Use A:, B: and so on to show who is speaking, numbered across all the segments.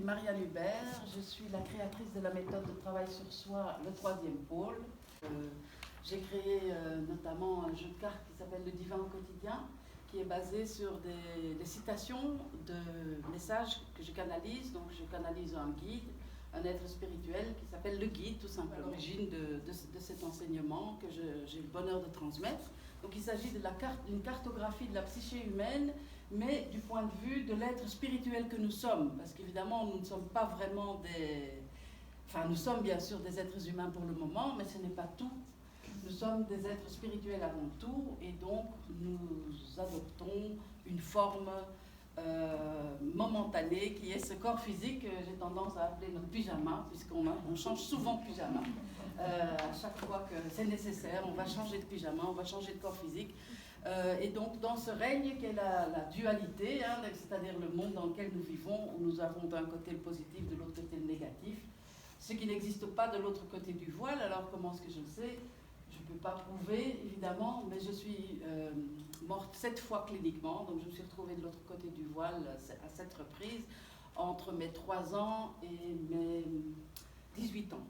A: suis Marianne Hubert, je suis la créatrice de la méthode de travail sur soi, le troisième pôle. J'ai créé notamment un jeu de cartes qui s'appelle Le Divin au quotidien, qui est basé sur des citations de messages que je canalise. Donc je canalise un guide, un être spirituel qui s'appelle le guide, tout simplement. L'origine de cet enseignement que j'ai le bonheur de transmettre. Donc il s'agit d'une cartographie de la psyché humaine, mais du point de vue de l'être spirituel que nous sommes. Parce qu'évidemment, nous ne sommes pas vraiment des... Enfin, nous sommes bien sûr des êtres humains pour le moment, mais ce n'est pas tout. Nous sommes des êtres spirituels avant tout, et donc nous adoptons une forme momentanée qui est ce corps physique que j'ai tendance à appeler notre pyjama, puisqu'on change souvent de pyjama. À chaque fois que c'est nécessaire, on va changer de pyjama, on va changer de corps physique. Et donc dans ce règne qu'est la dualité, c'est-à-dire le monde dans lequel nous vivons, où nous avons d'un côté le positif, de l'autre côté le négatif, ce qui n'existe pas de l'autre côté du voile. Alors comment est-ce que je le sais? Je ne peux pas prouver, évidemment, mais je suis morte 7 fois cliniquement, donc je me suis retrouvée de l'autre côté du voile à 7 reprises, entre mes 3 ans et mes 18 ans.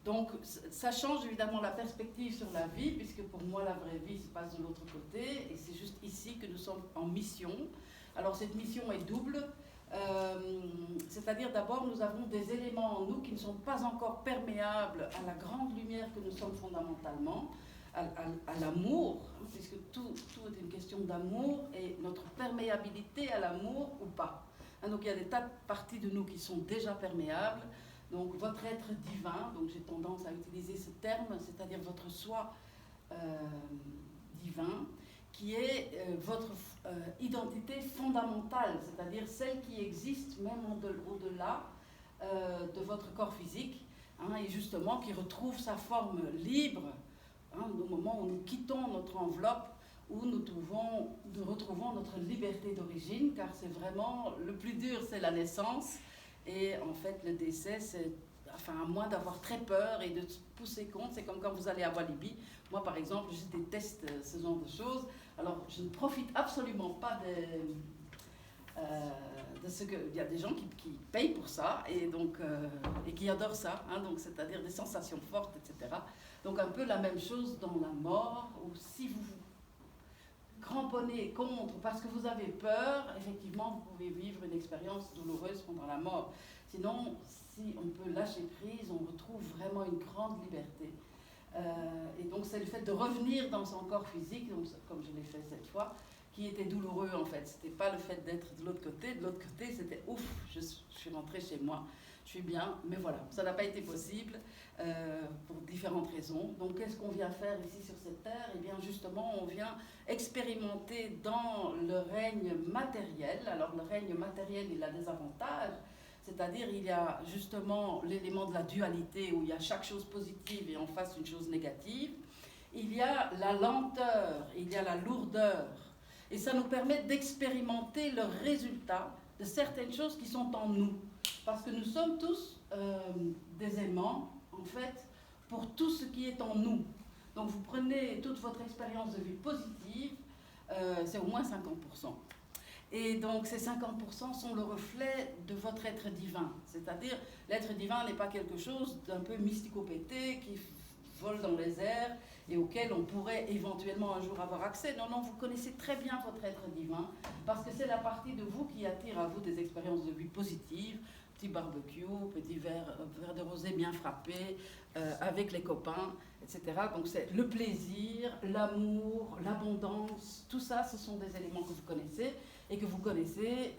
A: Donc ça change évidemment la perspective sur la vie, puisque pour moi la vraie vie se passe de l'autre côté, et c'est juste ici que nous sommes en mission. Alors cette mission est double. C'est-à-dire d'abord nous avons des éléments en nous qui ne sont pas encore perméables à la grande lumière que nous sommes fondamentalement, à l'amour, puisque tout est une question d'amour et notre perméabilité à l'amour ou pas. Donc il y a des tas de parties de nous qui sont déjà perméables. Donc votre être divin, donc j'ai tendance à utiliser ce terme, c'est-à-dire votre soi divin, qui est votre identité fondamentale, c'est-à-dire celle qui existe même au-delà de votre corps physique, et justement qui retrouve sa forme libre au moment où nous quittons notre enveloppe, où nous retrouvons notre liberté d'origine, car c'est vraiment le plus dur, c'est la naissance, et en fait le décès, c'est... Enfin, à moins d'avoir très peur et de se pousser contre, c'est comme quand vous allez à Walibi. Moi, par exemple, je déteste ce genre de choses. Alors, je ne profite absolument pas de ce que... Il y a des gens qui payent pour ça et, donc, et qui adorent ça, donc, c'est-à-dire des sensations fortes, etc. Donc, un peu la même chose dans la mort, où si vous vous cramponnez contre parce que vous avez peur, effectivement, vous pouvez vivre une expérience douloureuse pendant la mort. Sinon, si on peut lâcher prise, on retrouve vraiment une grande liberté. Et donc c'est le fait de revenir dans son corps physique, donc, comme je l'ai fait cette fois, qui était douloureux en fait. C'était pas le fait d'être de l'autre côté. De l'autre côté, c'était ouf, je suis rentrée chez moi, je suis bien. Mais voilà, ça n'a pas été possible pour différentes raisons. Donc qu'est-ce qu'on vient faire ici sur cette terre? Eh bien justement, on vient expérimenter dans le règne matériel. Alors le règne matériel, il a des avantages. C'est-à-dire il y a justement l'élément de la dualité où il y a chaque chose positive et en face une chose négative. Il y a la lenteur, il y a la lourdeur. Et ça nous permet d'expérimenter le résultat de certaines choses qui sont en nous. Parce que nous sommes tous des aimants, en fait, pour tout ce qui est en nous. Donc vous prenez toute votre expérience de vie positive, c'est au moins 50%. Et donc ces 50% sont le reflet de votre être divin. C'est-à-dire, l'être divin n'est pas quelque chose d'un peu mysticopété qui vole dans les airs et auquel on pourrait éventuellement un jour avoir accès. Non, non, vous connaissez très bien votre être divin parce que c'est la partie de vous qui attire à vous des expériences de vie positives, petit barbecue, petit verre de rosé bien frappé, avec les copains, etc. Donc c'est le plaisir, l'amour, l'abondance, tout ça, ce sont des éléments que vous connaissez et que vous connaissez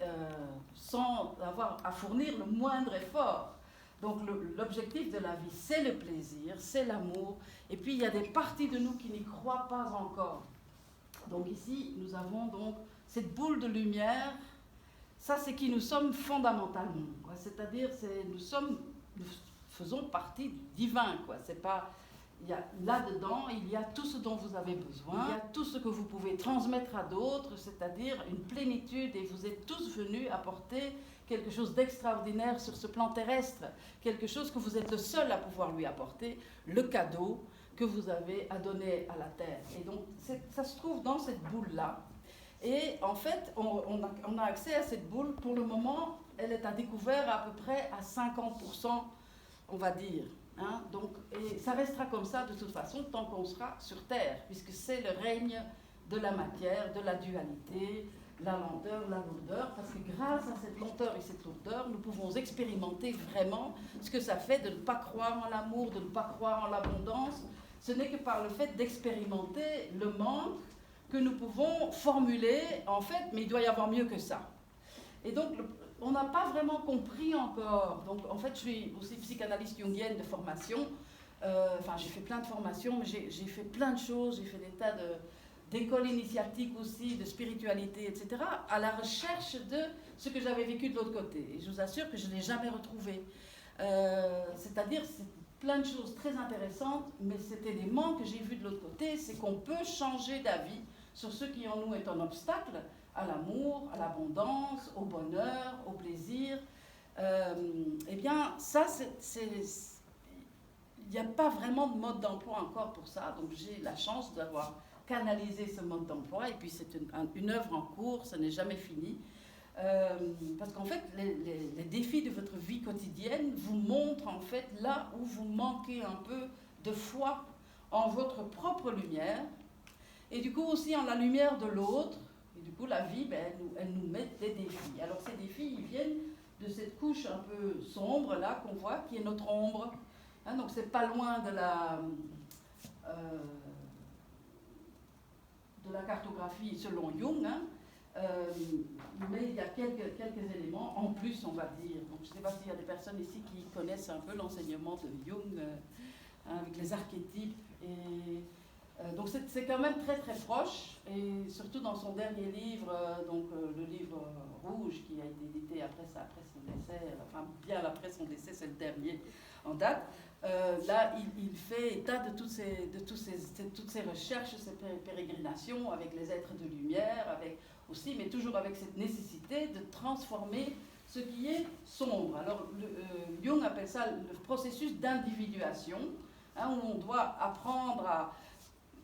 A: sans avoir à fournir le moindre effort. Donc l'objectif de la vie, c'est le plaisir, c'est l'amour, et puis il y a des parties de nous qui n'y croient pas encore. Donc ici, nous avons donc cette boule de lumière, ça c'est qui nous sommes fondamentalement, c'est-à-dire nous faisons partie du divin, c'est pas... Là-dedans, il y a tout ce dont vous avez besoin, il y a tout ce que vous pouvez transmettre à d'autres, c'est-à-dire une plénitude, et vous êtes tous venus apporter quelque chose d'extraordinaire sur ce plan terrestre, quelque chose que vous êtes le seul à pouvoir lui apporter, le cadeau que vous avez à donner à la terre. Et donc, ça se trouve dans cette boule-là. Et en fait, on a accès à cette boule. Pour le moment, elle est à découvert à peu près à 50%, on va dire. Hein, donc, et ça restera comme ça de toute façon tant qu'on sera sur Terre, puisque c'est le règne de la matière, de la dualité, la lenteur, la lourdeur, parce que grâce à cette lenteur et cette lourdeur, nous pouvons expérimenter vraiment ce que ça fait de ne pas croire en l'amour, de ne pas croire en l'abondance. Ce n'est que par le fait d'expérimenter le manque que nous pouvons formuler, en fait, mais il doit y avoir mieux que ça. Et donc, on n'a pas vraiment compris encore. Donc, en fait, je suis aussi psychanalyste jungienne de formation. Enfin, j'ai fait plein de formations, mais j'ai fait plein de choses. J'ai fait des tas d'écoles initiatiques aussi, de spiritualité, etc., à la recherche de ce que j'avais vécu de l'autre côté. Et je vous assure que je ne l'ai jamais retrouvé. C'est-à-dire, c'est plein de choses très intéressantes, mais c'était des manques que j'ai vus de l'autre côté. C'est qu'on peut changer d'avis sur ce qui en nous est un obstacle à l'amour, à l'abondance, au bonheur, au plaisir. Eh bien, ça, il n'y a pas vraiment de mode d'emploi encore pour ça. Donc, j'ai la chance d'avoir canalisé ce mode d'emploi. Et puis, c'est une œuvre en cours, ça n'est jamais fini. Parce qu'en fait, les défis de votre vie quotidienne vous montrent en fait là où vous manquez un peu de foi en votre propre lumière. Et du coup, aussi en la lumière de l'autre. Et du coup, la vie, elle nous met des défis. Alors, ces défis, ils viennent de cette couche un peu sombre, là, qu'on voit, qui est notre ombre. Hein, donc, c'est pas loin de la cartographie selon Jung, hein, mais il y a quelques éléments en plus, on va dire. Donc, je ne sais pas s'il y a des personnes ici qui connaissent un peu l'enseignement de Jung, avec les archétypes et... donc c'est quand même très très proche, et surtout dans son dernier livre, le livre rouge qui a été édité après son décès, enfin bien après son décès, c'est le dernier en date. Là, il fait état de toutes ces recherches, ces pérégrinations avec les êtres de lumière, avec aussi, mais toujours avec cette nécessité de transformer ce qui est sombre. Alors, Jung appelle ça le processus d'individuation, hein, où on doit apprendre à...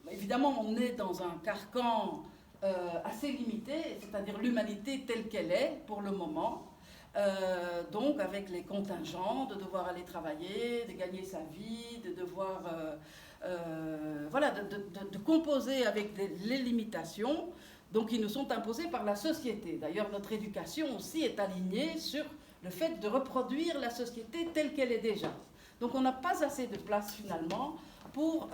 A: Évidemment, on est dans un carcan assez limité, c'est-à-dire l'humanité telle qu'elle est pour le moment. Donc, avec les contingents, de devoir aller travailler, de gagner sa vie, de devoir... voilà, de composer avec les limitations donc, qui nous sont imposées par la société. D'ailleurs, notre éducation aussi est alignée sur le fait de reproduire la société telle qu'elle est déjà. Donc, on n'a pas assez de place, finalement, pour...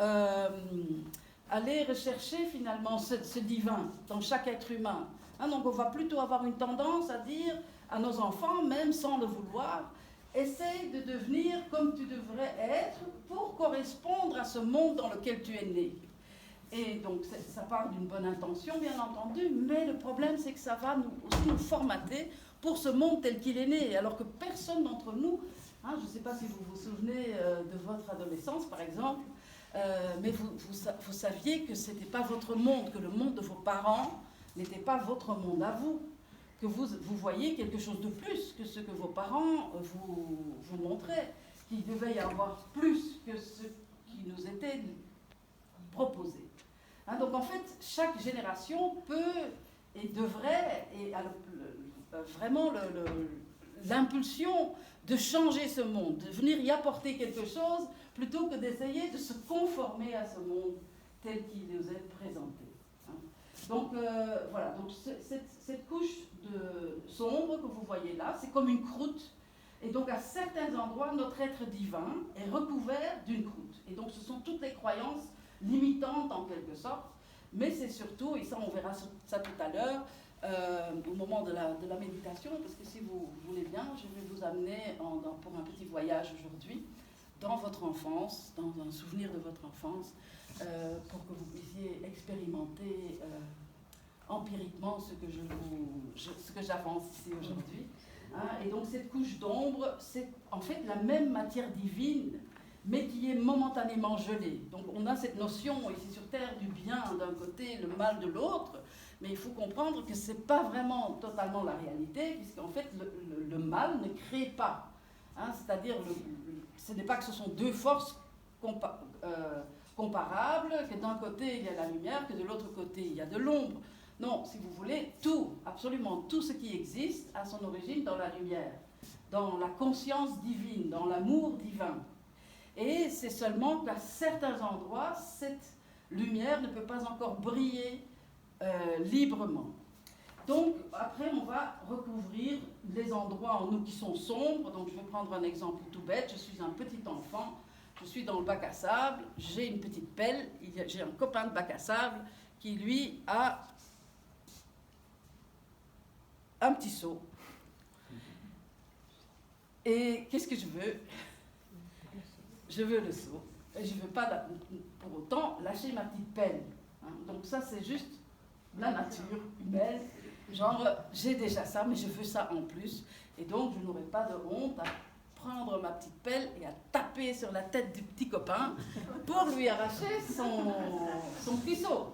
A: aller rechercher finalement ce divin dans chaque être humain. Hein, donc on va plutôt avoir une tendance à dire à nos enfants, même sans le vouloir, essaye de devenir comme tu devrais être pour correspondre à ce monde dans lequel tu es né. Et donc ça part d'une bonne intention, bien entendu, mais le problème c'est que ça va aussi nous formater pour ce monde tel qu'il est né, alors que personne d'entre nous, hein, je ne sais pas si vous vous souvenez de votre adolescence par exemple, mais vous saviez que ce n'était pas votre monde, que le monde de vos parents n'était pas votre monde à vous, que vous voyez quelque chose de plus que ce que vos parents vous montraient, qu'il devait y avoir plus que ce qui nous était proposé. Hein, donc en fait, chaque génération peut et devrait, et a vraiment l'impulsion de changer ce monde, de venir y apporter quelque chose, plutôt que d'essayer de se conformer à ce monde tel qu'il nous est présenté. Hein. Donc voilà, donc cette couche sombre que vous voyez là, c'est comme une croûte, et donc à certains endroits, notre être divin est recouvert d'une croûte. Et donc ce sont toutes les croyances limitantes en quelque sorte, mais c'est surtout, et ça on verra ça tout à l'heure, au moment de la méditation, parce que si vous voulez bien, je vais vous amener pour un petit voyage aujourd'hui, dans votre enfance, dans un souvenir de votre enfance, pour que vous puissiez expérimenter empiriquement ce que j'avance ici aujourd'hui. Hein, et donc cette couche d'ombre, c'est en fait la même matière divine, mais qui est momentanément gelée. Donc on a cette notion ici sur Terre du bien d'un côté, le mal de l'autre, mais il faut comprendre que ce n'est pas vraiment totalement la réalité, puisqu'en fait le mal ne crée pas. Hein, c'est-à-dire, ce n'est pas que ce sont deux forces comparables, que d'un côté il y a la lumière, que de l'autre côté il y a de l'ombre. Non, si vous voulez, tout, absolument tout ce qui existe a son origine dans la lumière. dans la conscience divine, dans l'amour divin. Et c'est seulement qu'à certains endroits, cette lumière ne peut pas encore briller librement. Donc, après, on va recouvrir les endroits en nous qui sont sombres. Donc, je vais prendre un exemple tout bête. Je suis un petit enfant, je suis dans le bac à sable, j'ai une petite pelle, j'ai un copain de bac à sable qui, lui, a un petit seau. Et qu'est-ce que je veux? Je veux le seau. Et je ne veux pas pour autant lâcher ma petite pelle. Hein. Donc ça, c'est juste la nature humaine. Genre, j'ai déjà ça, mais je veux ça en plus. Et donc, je n'aurai pas de honte à prendre ma petite pelle et à taper sur la tête du petit copain pour lui arracher son petit seau.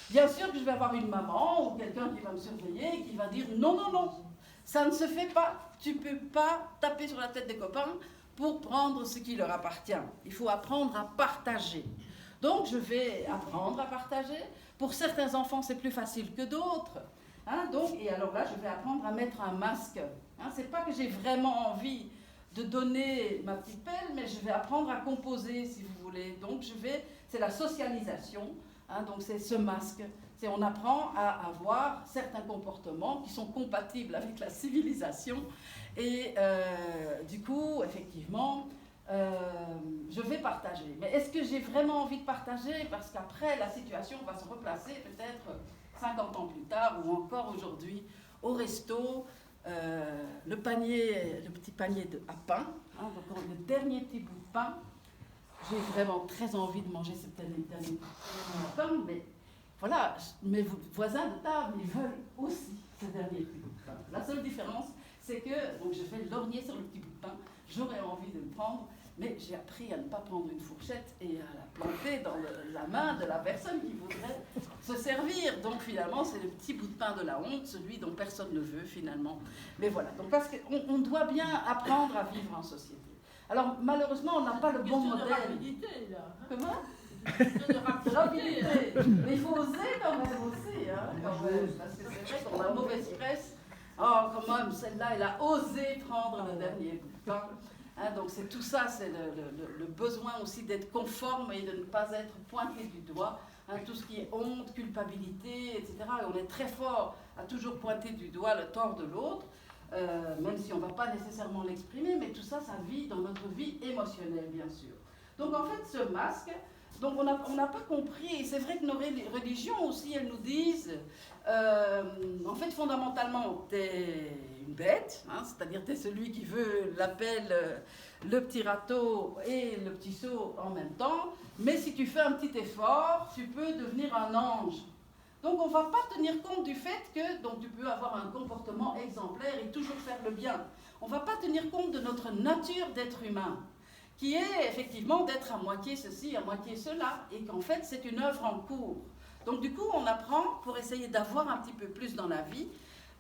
A: Bien sûr que je vais avoir une maman ou quelqu'un qui va me surveiller et qui va dire non, non, non, ça ne se fait pas. Tu ne peux pas taper sur la tête des copains pour prendre ce qui leur appartient. Il faut apprendre à partager. Donc, je vais apprendre à partager. Pour certains enfants, c'est plus facile que d'autres. Hein, donc, et alors là, je vais apprendre à mettre un masque. Hein, c'est pas que j'ai vraiment envie de donner ma petite pelle, mais je vais apprendre à composer, si vous voulez. Donc, c'est la socialisation. Hein, donc, c'est ce masque. On apprend à avoir certains comportements qui sont compatibles avec la civilisation. Et du coup, effectivement, je vais partager. Mais est-ce que j'ai vraiment envie de partager? Parce qu'après, la situation va se replacer peut-être 50 ans plus tard ou encore aujourd'hui au resto, le petit panier à pain, hein, donc le dernier petit bout de pain. J'ai vraiment très envie de manger ce dernier bout de pain, mais voilà, mes voisins de table, ils veulent aussi ce dernier bout de pain. La seule différence, c'est que donc je fais lorgner sur le petit bout de pain, j'aurais envie de le prendre, mais j'ai appris à ne pas prendre une fourchette et à la planter dans la main de la personne qui voudrait se servir. Donc finalement, c'est le petit bout de pain de la honte, celui dont personne ne veut finalement. Mais voilà, donc parce qu'on doit bien apprendre à vivre en société. Alors malheureusement, on n'a pas le bon modèle.
B: De rapidité, là.
A: Comment?
B: De rapidité.
A: Mais il faut oser quand même aussi, hein, quand même, parce que c'est vrai qu'on a mauvaise presse. Oh, quand même, celle-là, elle a osé prendre le dernier bout de pain. Hein, donc c'est tout ça, c'est le besoin aussi d'être conforme et de ne pas être pointé du doigt. Hein, tout ce qui est honte, culpabilité, etc. Et on est très fort à toujours pointer du doigt le tort de l'autre, même si on ne va pas nécessairement l'exprimer, mais tout ça, ça vit dans notre vie émotionnelle, bien sûr. Donc en fait, ce masque, donc on n'a pas compris, et c'est vrai que nos religions aussi, elles nous disent, en fait, fondamentalement, t'es une bête, hein, c'est-à-dire t'es celui qui veut la pelle, le petit râteau et le petit seau en même temps, mais si tu fais un petit effort, tu peux devenir un ange. Donc on ne va pas tenir compte du fait que donc, tu peux avoir un comportement exemplaire et toujours faire le bien. On ne va pas tenir compte de notre nature d'être humain, qui est effectivement d'être à moitié ceci, à moitié cela, et qu'en fait c'est une œuvre en cours. Donc du coup on apprend, pour essayer d'avoir un petit peu plus dans la vie,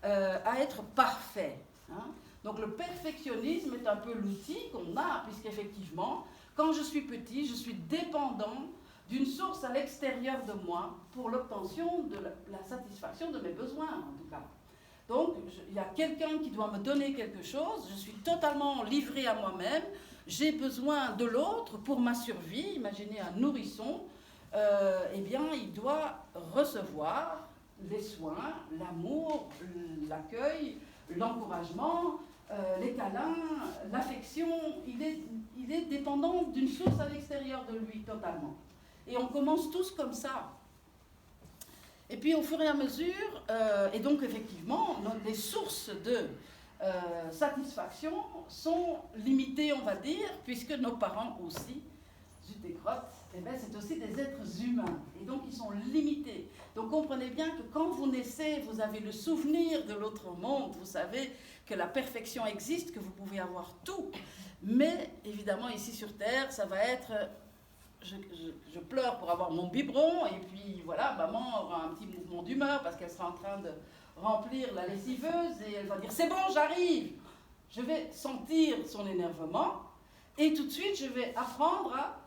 A: à être parfait. Hein. Donc le perfectionnisme est un peu l'outil qu'on a, puisqu'effectivement, quand je suis petit, je suis dépendant d'une source à l'extérieur de moi pour l'obtention de la satisfaction de mes besoins, en tout cas. Donc, il y a quelqu'un qui doit me donner quelque chose, je suis totalement livrée à moi-même, j'ai besoin de l'autre pour ma survie. Imaginez un nourrisson, eh bien, il doit recevoir les soins, l'amour, l'accueil, l'encouragement, les câlins, l'affection. Il est dépendant d'une source à l'extérieur de lui, totalement. Et on commence tous comme ça. Et puis au fur et à mesure, et donc effectivement, les sources de satisfaction sont limitées, on va dire, puisque nos parents aussi, zut et crotte, eh bien, c'est aussi des êtres humains. Et donc ils sont limités. Donc comprenez bien que quand vous naissez, vous avez le souvenir de l'autre monde, vous savez que la perfection existe, que vous pouvez avoir tout. Mais évidemment, ici sur Terre, ça va être... Je pleure pour avoir mon biberon, et puis voilà, maman aura un petit mouvement d'humeur parce qu'elle sera en train de remplir la lessiveuse et elle va dire « c'est bon, j'arrive !» Je vais sentir son énervement et tout de suite je vais apprendre à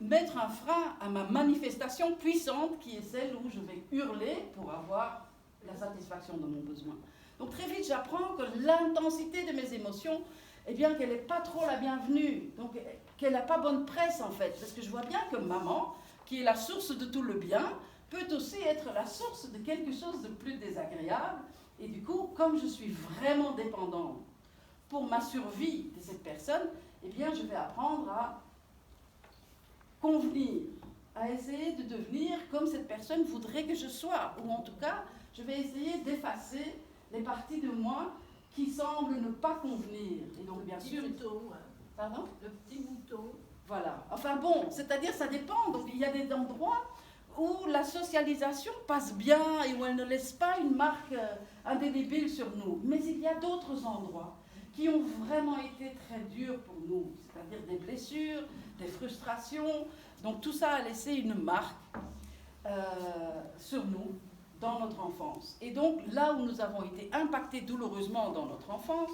A: mettre un frein à ma manifestation puissante qui est celle où je vais hurler pour avoir la satisfaction de mon besoin. Donc très vite j'apprends que l'intensité de mes émotions eh bien qu'elle n'est pas trop la bienvenue, donc qu'elle n'a pas bonne presse en fait, parce que je vois bien que maman, qui est la source de tout le bien, peut aussi être la source de quelque chose de plus désagréable, et du coup, comme je suis vraiment dépendante pour ma survie de cette personne, eh bien je vais apprendre à convenir, à essayer de devenir comme cette personne voudrait que je sois, ou en tout cas, je vais essayer d'effacer les parties de moi qui semblent ne pas convenir. Et donc, bien sûr... Pardon ?
B: Le petit mouton.
A: Voilà. Enfin bon, c'est-à-dire ça dépend. Donc, il y a des endroits où la socialisation passe bien et où elle ne laisse pas une marque indélébile sur nous. Mais il y a d'autres endroits qui ont vraiment été très durs pour nous, c'est-à-dire des blessures, des frustrations. Donc tout ça a laissé une marque sur nous dans notre enfance. Et donc là où nous avons été impactés douloureusement dans notre enfance,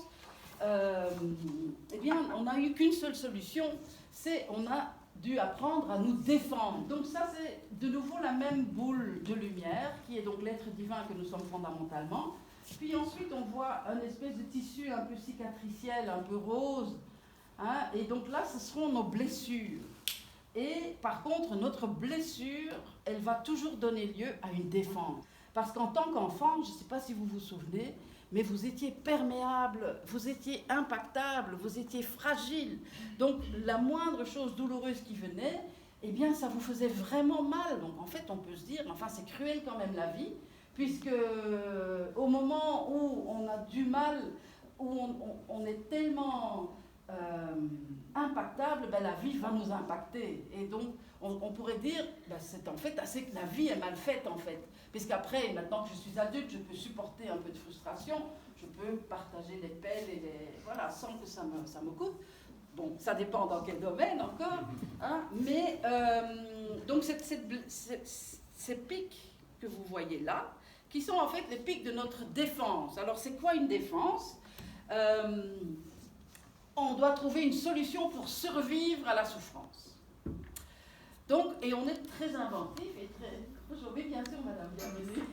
A: eh bien on n'a eu qu'une seule solution, c'est on a dû apprendre à nous défendre. Donc ça c'est de nouveau la même boule de lumière qui est donc l'être divin que nous sommes fondamentalement. Puis ensuite on voit un espèce de tissu un peu cicatriciel, un peu rose, hein, et donc là ce seront nos blessures. Et par contre, notre blessure, elle va toujours donner lieu à une défense. Parce qu'en tant qu'enfant, je ne sais pas si vous vous souvenez, mais vous étiez perméable, vous étiez impactable, vous étiez fragile. Donc la moindre chose douloureuse qui venait, eh bien ça vous faisait vraiment mal. Donc en fait, on peut se dire, enfin c'est cruel quand même la vie, puisque au moment où on a du mal, où on est tellement... impactable, ben, la vie va nous impacter. Et donc, on pourrait dire, ben, c'est en fait assez que la vie est mal faite, en fait. Puisqu'après, maintenant que je suis adulte, je peux supporter un peu de frustration, je peux partager les pelles et les... Voilà, sans que ça me coûte. Bon, ça dépend dans quel domaine encore. Hein, mais, donc, ces pics que vous voyez là, qui sont en fait les pics de notre défense. Alors, c'est quoi une défense ? On doit trouver une solution pour survivre à la souffrance. Donc, et on est très inventif et très... Oui, bien sûr, madame, bienvenue.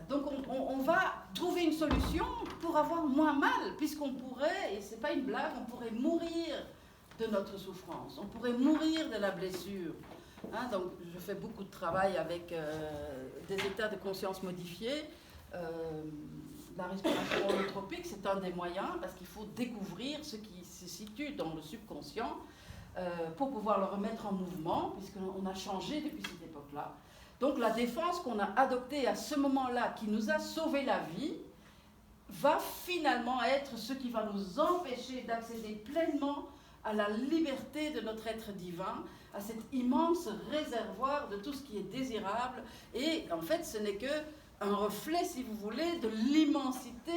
A: Donc, on va trouver une solution pour avoir moins mal, puisqu'on pourrait, et c'est pas une blague, on pourrait mourir de notre souffrance, on pourrait mourir de la blessure. Hein, donc, je fais beaucoup de travail avec des états de conscience modifiés. La respiration holotropique, c'est un des moyens parce qu'il faut découvrir ce qui se situe dans le subconscient pour pouvoir le remettre en mouvement, puisqu'on a changé depuis cette époque-là. Donc la défense qu'on a adoptée à ce moment-là, qui nous a sauvé la vie, va finalement être ce qui va nous empêcher d'accéder pleinement à la liberté de notre être divin, à cet immense réservoir de tout ce qui est désirable. Et en fait, ce n'est que un reflet, si vous voulez, de l'immensité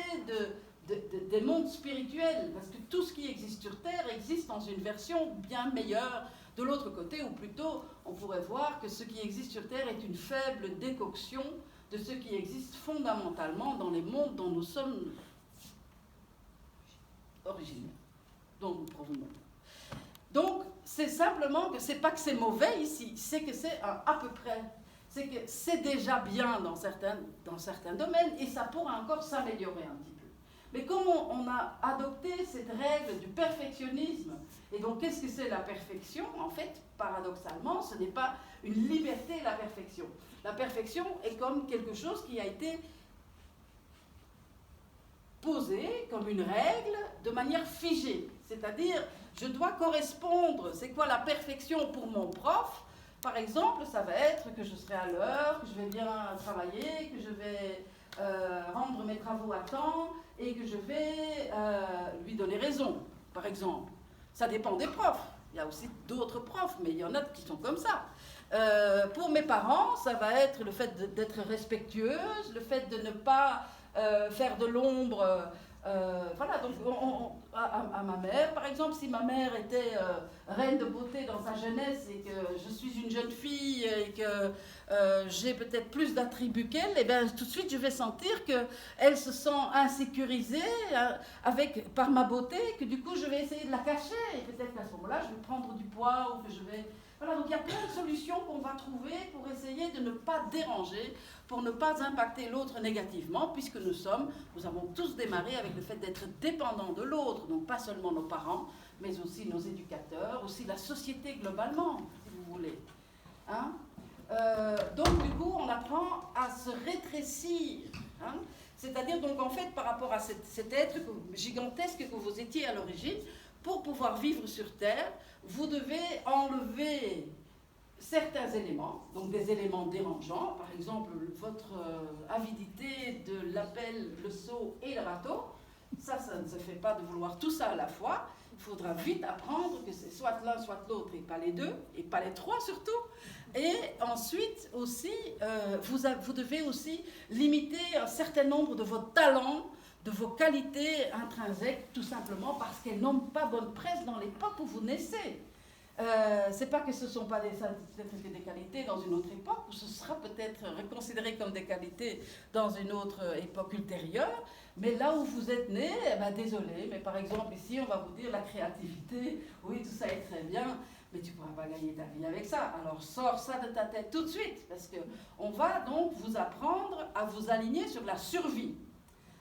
A: des mondes spirituels, parce que tout ce qui existe sur Terre existe dans une version bien meilleure de l'autre côté, ou plutôt, on pourrait voir que ce qui existe sur Terre est une faible décoction de ce qui existe fondamentalement dans les mondes dont nous sommes originaires, dont nous provenons. Donc, c'est simplement que c'est pas que c'est mauvais ici, c'est que c'est à peu près. C'est que c'est déjà bien dans certains domaines et ça pourra encore s'améliorer un petit peu. Mais comme on a adopté cette règle du perfectionnisme, et donc qu'est-ce que c'est la perfection ? En fait, paradoxalement, ce n'est pas une liberté, la perfection. La perfection est comme quelque chose qui a été posé comme une règle de manière figée. C'est-à-dire, je dois correspondre. C'est quoi la perfection pour mon prof ? Par exemple, ça va être que je serai à l'heure, que je vais bien travailler, que je vais rendre mes travaux à temps et que je vais lui donner raison, par exemple. Ça dépend des profs. Il y a aussi d'autres profs, mais il y en a qui sont comme ça. Pour mes parents, ça va être le fait d'être respectueuse, le fait de ne pas faire de l'ombre. Voilà, donc à ma mère, par exemple, si ma mère était reine de beauté dans sa jeunesse et que je suis une jeune fille et que j'ai peut-être plus d'attributs qu'elle, et bien tout de suite je vais sentir qu'elle se sent insécurisée par ma beauté, que du coup je vais essayer de la cacher et peut-être qu'à ce moment-là je vais prendre du poids ou que je vais Voilà, donc il y a plein de solutions qu'on va trouver pour essayer de ne pas déranger, pour ne pas impacter l'autre négativement, puisque nous avons tous démarré avec le fait d'être dépendants de l'autre, donc pas seulement nos parents, mais aussi nos éducateurs, aussi la société globalement, si vous voulez. Hein? Donc du coup, on apprend à se rétrécir. Hein? C'est-à-dire donc en fait par rapport à cet être gigantesque que vous étiez à l'origine, pour pouvoir vivre sur Terre, vous devez enlever certains éléments, donc des éléments dérangeants, par exemple votre avidité de l'appel, le seau et le râteau. Ça ne se fait pas de vouloir tout ça à la fois. Il faudra vite apprendre que c'est soit l'un, soit l'autre, et pas les deux, et pas les trois surtout. Et ensuite aussi, vous devez aussi limiter un certain nombre de vos talents, de vos qualités intrinsèques, tout simplement parce qu'elles n'ont pas bonne presse dans l'époque où vous naissez. C'est pas que ce ne sont pas des qualités dans une autre époque, ou ce sera peut-être reconsidéré comme des qualités dans une autre époque ultérieure, mais là où vous êtes né, eh ben, désolé, mais par exemple ici on va vous dire la créativité, oui tout ça est très bien, mais tu ne pourras pas gagner ta vie avec ça, alors sors ça de ta tête tout de suite, parce qu'on va donc vous apprendre à vous aligner sur la survie.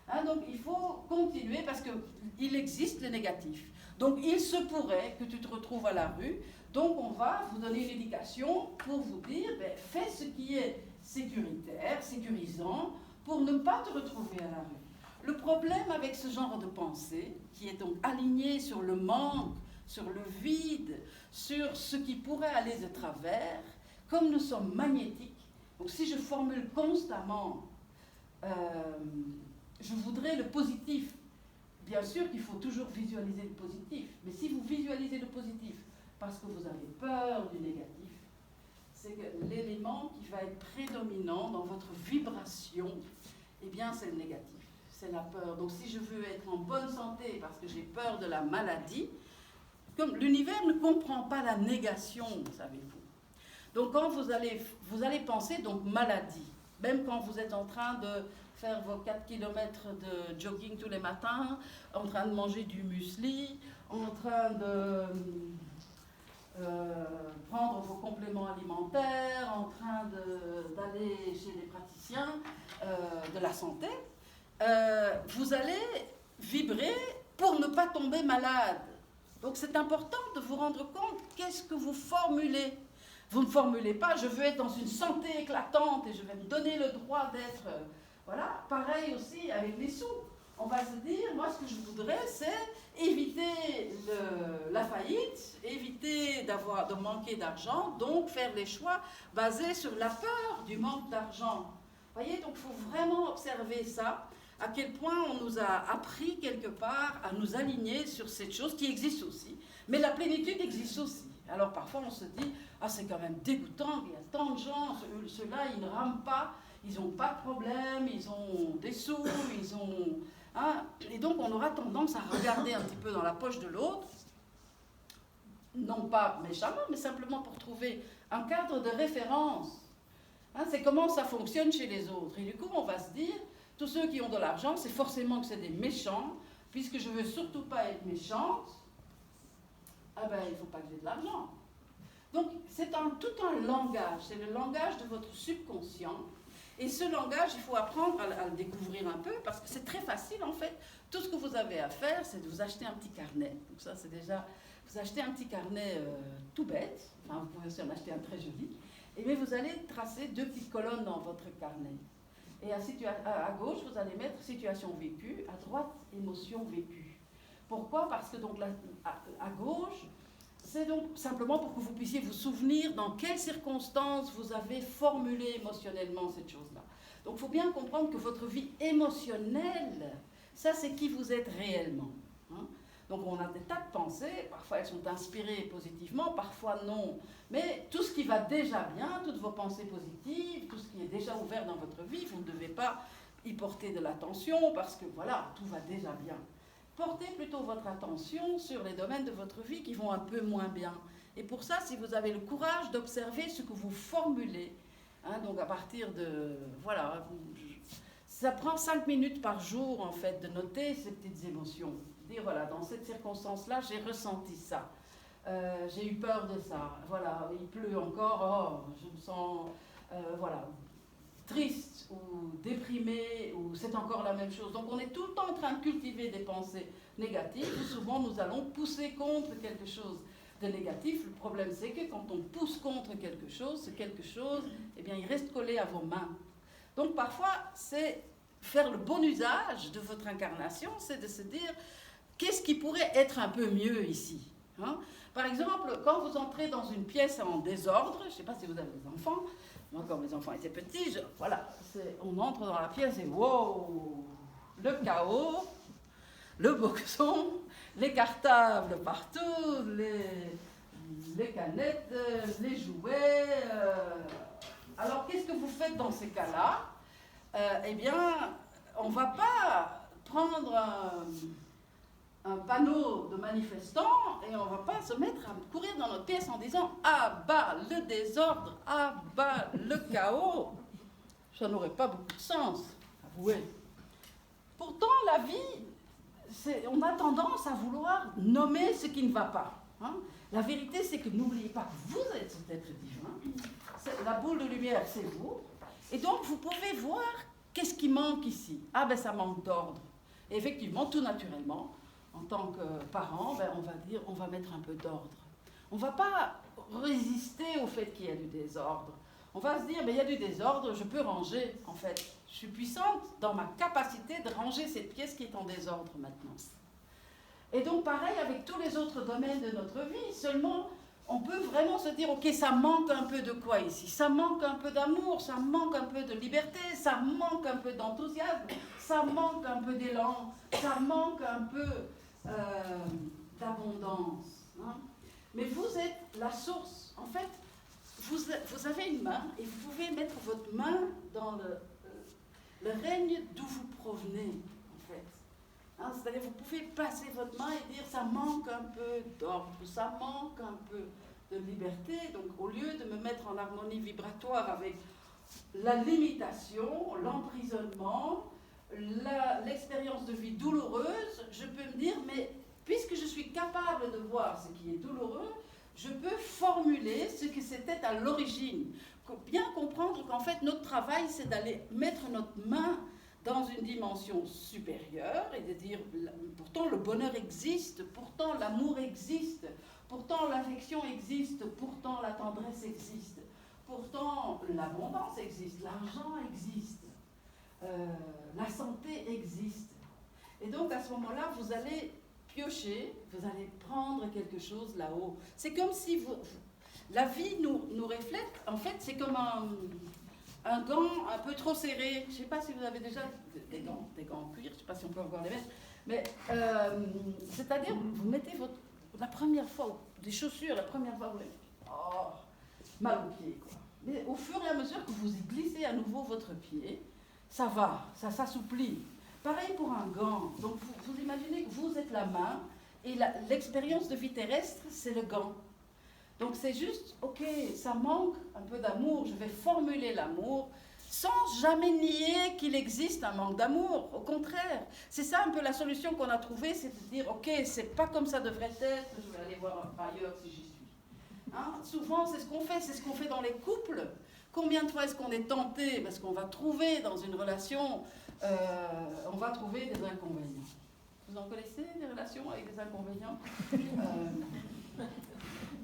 A: Hein, donc il faut continuer parce qu'il existe le négatif. Donc il se pourrait que tu te retrouves à la rue, donc on va vous donner une indication pour vous dire, ben, fais ce qui est sécuritaire, sécurisant, pour ne pas te retrouver à la rue. Le problème avec ce genre de pensée, qui est donc aligné sur le manque, sur le vide, sur ce qui pourrait aller de travers, comme nous sommes magnétiques, donc si je formule constamment je voudrais le positif. Bien sûr qu'il faut toujours visualiser le positif, mais si vous visualisez le positif parce que vous avez peur du négatif, c'est que l'élément qui va être prédominant dans votre vibration, eh bien c'est le négatif, c'est la peur. Donc si je veux être en bonne santé parce que j'ai peur de la maladie, comme l'univers ne comprend pas la négation, savez-vous. Donc quand vous allez penser donc maladie, même quand vous êtes en train de faire vos 4 km de jogging tous les matins, en train de manger du muesli, en train de prendre vos compléments alimentaires, en train d'aller chez les praticiens de la santé, vous allez vibrer pour ne pas tomber malade. Donc c'est important de vous rendre compte qu'est-ce que vous formulez. Vous ne formulez pas « je veux être dans une santé éclatante et je vais me donner le droit d'être… » Voilà, pareil aussi avec les sous. On va se dire, moi ce que je voudrais c'est éviter la faillite, éviter de manquer d'argent, donc faire les choix basés sur la peur du manque d'argent. Vous voyez, donc il faut vraiment observer ça, à quel point on nous a appris quelque part à nous aligner sur cette chose qui existe aussi. Mais la plénitude existe aussi. Alors parfois on se dit, ah c'est quand même dégoûtant, il y a tant de gens, ceux-là ils ne rament pas, ils n'ont pas de problème, ils ont des sous, ils ont… Hein, et donc on aura tendance à regarder un petit peu dans la poche de l'autre, non pas méchamment, mais simplement pour trouver un cadre de référence. Hein, c'est comment ça fonctionne chez les autres. Et du coup on va se dire, tous ceux qui ont de l'argent, c'est forcément que c'est des méchants, puisque je ne veux surtout pas être méchante, ah ben il ne faut pas que j'ai de l'argent. Donc c'est tout un langage, c'est le langage de votre subconscient. Et ce langage, il faut apprendre à le découvrir un peu, parce que c'est très facile en fait. Tout ce que vous avez à faire, c'est de vous acheter un petit carnet. Donc ça, c'est déjà, vous achetez un petit carnet tout bête, enfin vous pouvez aussi en acheter un très joli, mais vous allez tracer 2 petites colonnes dans votre carnet. Et à gauche, vous allez mettre situation vécue, à droite, émotion vécue. Pourquoi? Parce que donc à gauche, c'est donc simplement pour que vous puissiez vous souvenir dans quelles circonstances vous avez formulé émotionnellement cette chose-là. Donc il faut bien comprendre que votre vie émotionnelle, ça c'est qui vous êtes réellement. Hein? Donc on a des tas de pensées, parfois elles sont inspirées positivement, parfois non. Mais tout ce qui va déjà bien, toutes vos pensées positives, tout ce qui est déjà ouvert dans votre vie, vous ne devez pas y porter de l'attention parce que voilà, tout va déjà bien. Portez plutôt votre attention sur les domaines de votre vie qui vont un peu moins bien. Et pour ça, si vous avez le courage d'observer ce que vous formulez, hein, donc à partir de… Voilà, ça prend 5 minutes par jour, en fait, de noter ces petites émotions. Dire, voilà, dans cette circonstance-là, j'ai ressenti ça. j'ai eu peur de ça. Voilà, il pleut encore, oh, je me sens voilà, triste ou déprimé, ou c'est encore la même chose. Donc on est tout le temps en train de cultiver des pensées négatives, et souvent nous allons pousser contre quelque chose de négatif. Le problème c'est que quand on pousse contre quelque chose, ce quelque chose, eh bien, il reste collé à vos mains. Donc parfois, c'est faire le bon usage de votre incarnation, c'est de se dire, qu'est-ce qui pourrait être un peu mieux ici, hein? Par exemple, quand vous entrez dans une pièce en désordre, je ne sais pas si vous avez des enfants, moi quand mes enfants étaient petits, voilà, on entre dans la pièce et wow, le chaos, le boxon, les cartables partout, les canettes, les jouets. Alors qu'est-ce que vous faites dans ces cas-là? Eh bien, on ne va pas prendre un panneau de manifestants et on ne va pas se mettre à courir dans notre pièce en disant « Ah bah le désordre, ah bah le chaos ». Ça n'aurait pas beaucoup de sens, avouez. Pourtant, la vie, on a tendance à vouloir nommer ce qui ne va pas, hein. La vérité, c'est que n'oubliez pas que vous êtes cet être divin. La boule de lumière, c'est vous. Et donc, vous pouvez voir qu'est-ce qui manque ici. Ah ben, ça manque d'ordre. Et effectivement, tout naturellement, en tant que parent, ben, on va dire, on va mettre un peu d'ordre. On ne va pas résister au fait qu'il y a du désordre. On va se dire, ben, il y a du désordre, je peux ranger, en fait. Je suis puissante dans ma capacité de ranger cette pièce qui est en désordre maintenant. Et donc, pareil avec tous les autres domaines de notre vie, seulement on peut vraiment se dire, ok, ça manque un peu de quoi ici? Ça manque un peu d'amour, ça manque un peu de liberté, ça manque un peu d'enthousiasme, ça manque un peu d'élan, ça manque un peu d'abondance, hein? Mais vous êtes la source. En fait, vous avez une main et vous pouvez mettre votre main dans le règne d'où vous provenez, en fait. Hein, c'est-à-dire, vous pouvez passer votre main et dire ça manque un peu d'ordre, ça manque un peu de liberté. Donc, au lieu de me mettre en harmonie vibratoire avec la limitation, l'emprisonnement, l'expérience de vie douloureuse, je peux me dire, mais puisque je suis capable de voir ce qui est douloureux, je peux formuler ce que c'était à l'origine. Bien comprendre qu'en fait, notre travail, c'est d'aller mettre notre main dans une dimension supérieure et de dire, pourtant le bonheur existe, pourtant l'amour existe, pourtant l'affection existe, pourtant la tendresse existe, pourtant l'abondance existe, l'argent existe, la santé existe. Et donc à ce moment-là, vous allez piocher, vous allez prendre quelque chose là-haut. C'est comme si la vie nous reflète, en fait c'est comme un gant un peu trop serré. Je ne sais pas si vous avez déjà des gants en cuir, je ne sais pas si on peut encore les mettre, mais c'est-à-dire vous mettez la première fois, des chaussures, la première fois vous les mettez, mal au pied, quoi. Mais au fur et à mesure que vous glissez à nouveau votre pied, ça va, ça s'assouplit. Pareil pour un gant. Donc vous imaginez que vous êtes la main et l'expérience de vie terrestre, c'est le gant. Donc c'est juste, ok, ça manque un peu d'amour, je vais formuler l'amour sans jamais nier qu'il existe un manque d'amour. Au contraire, c'est ça un peu la solution qu'on a trouvée, c'est de dire, ok, c'est pas comme ça devrait être, je vais aller voir ailleurs si j'y suis. Hein? Souvent c'est ce qu'on fait dans les couples. Combien de fois est-ce qu'on est tenté, parce qu'on va trouver dans une relation, on va trouver des inconvénients. Vous en connaissez des relations avec des inconvénients?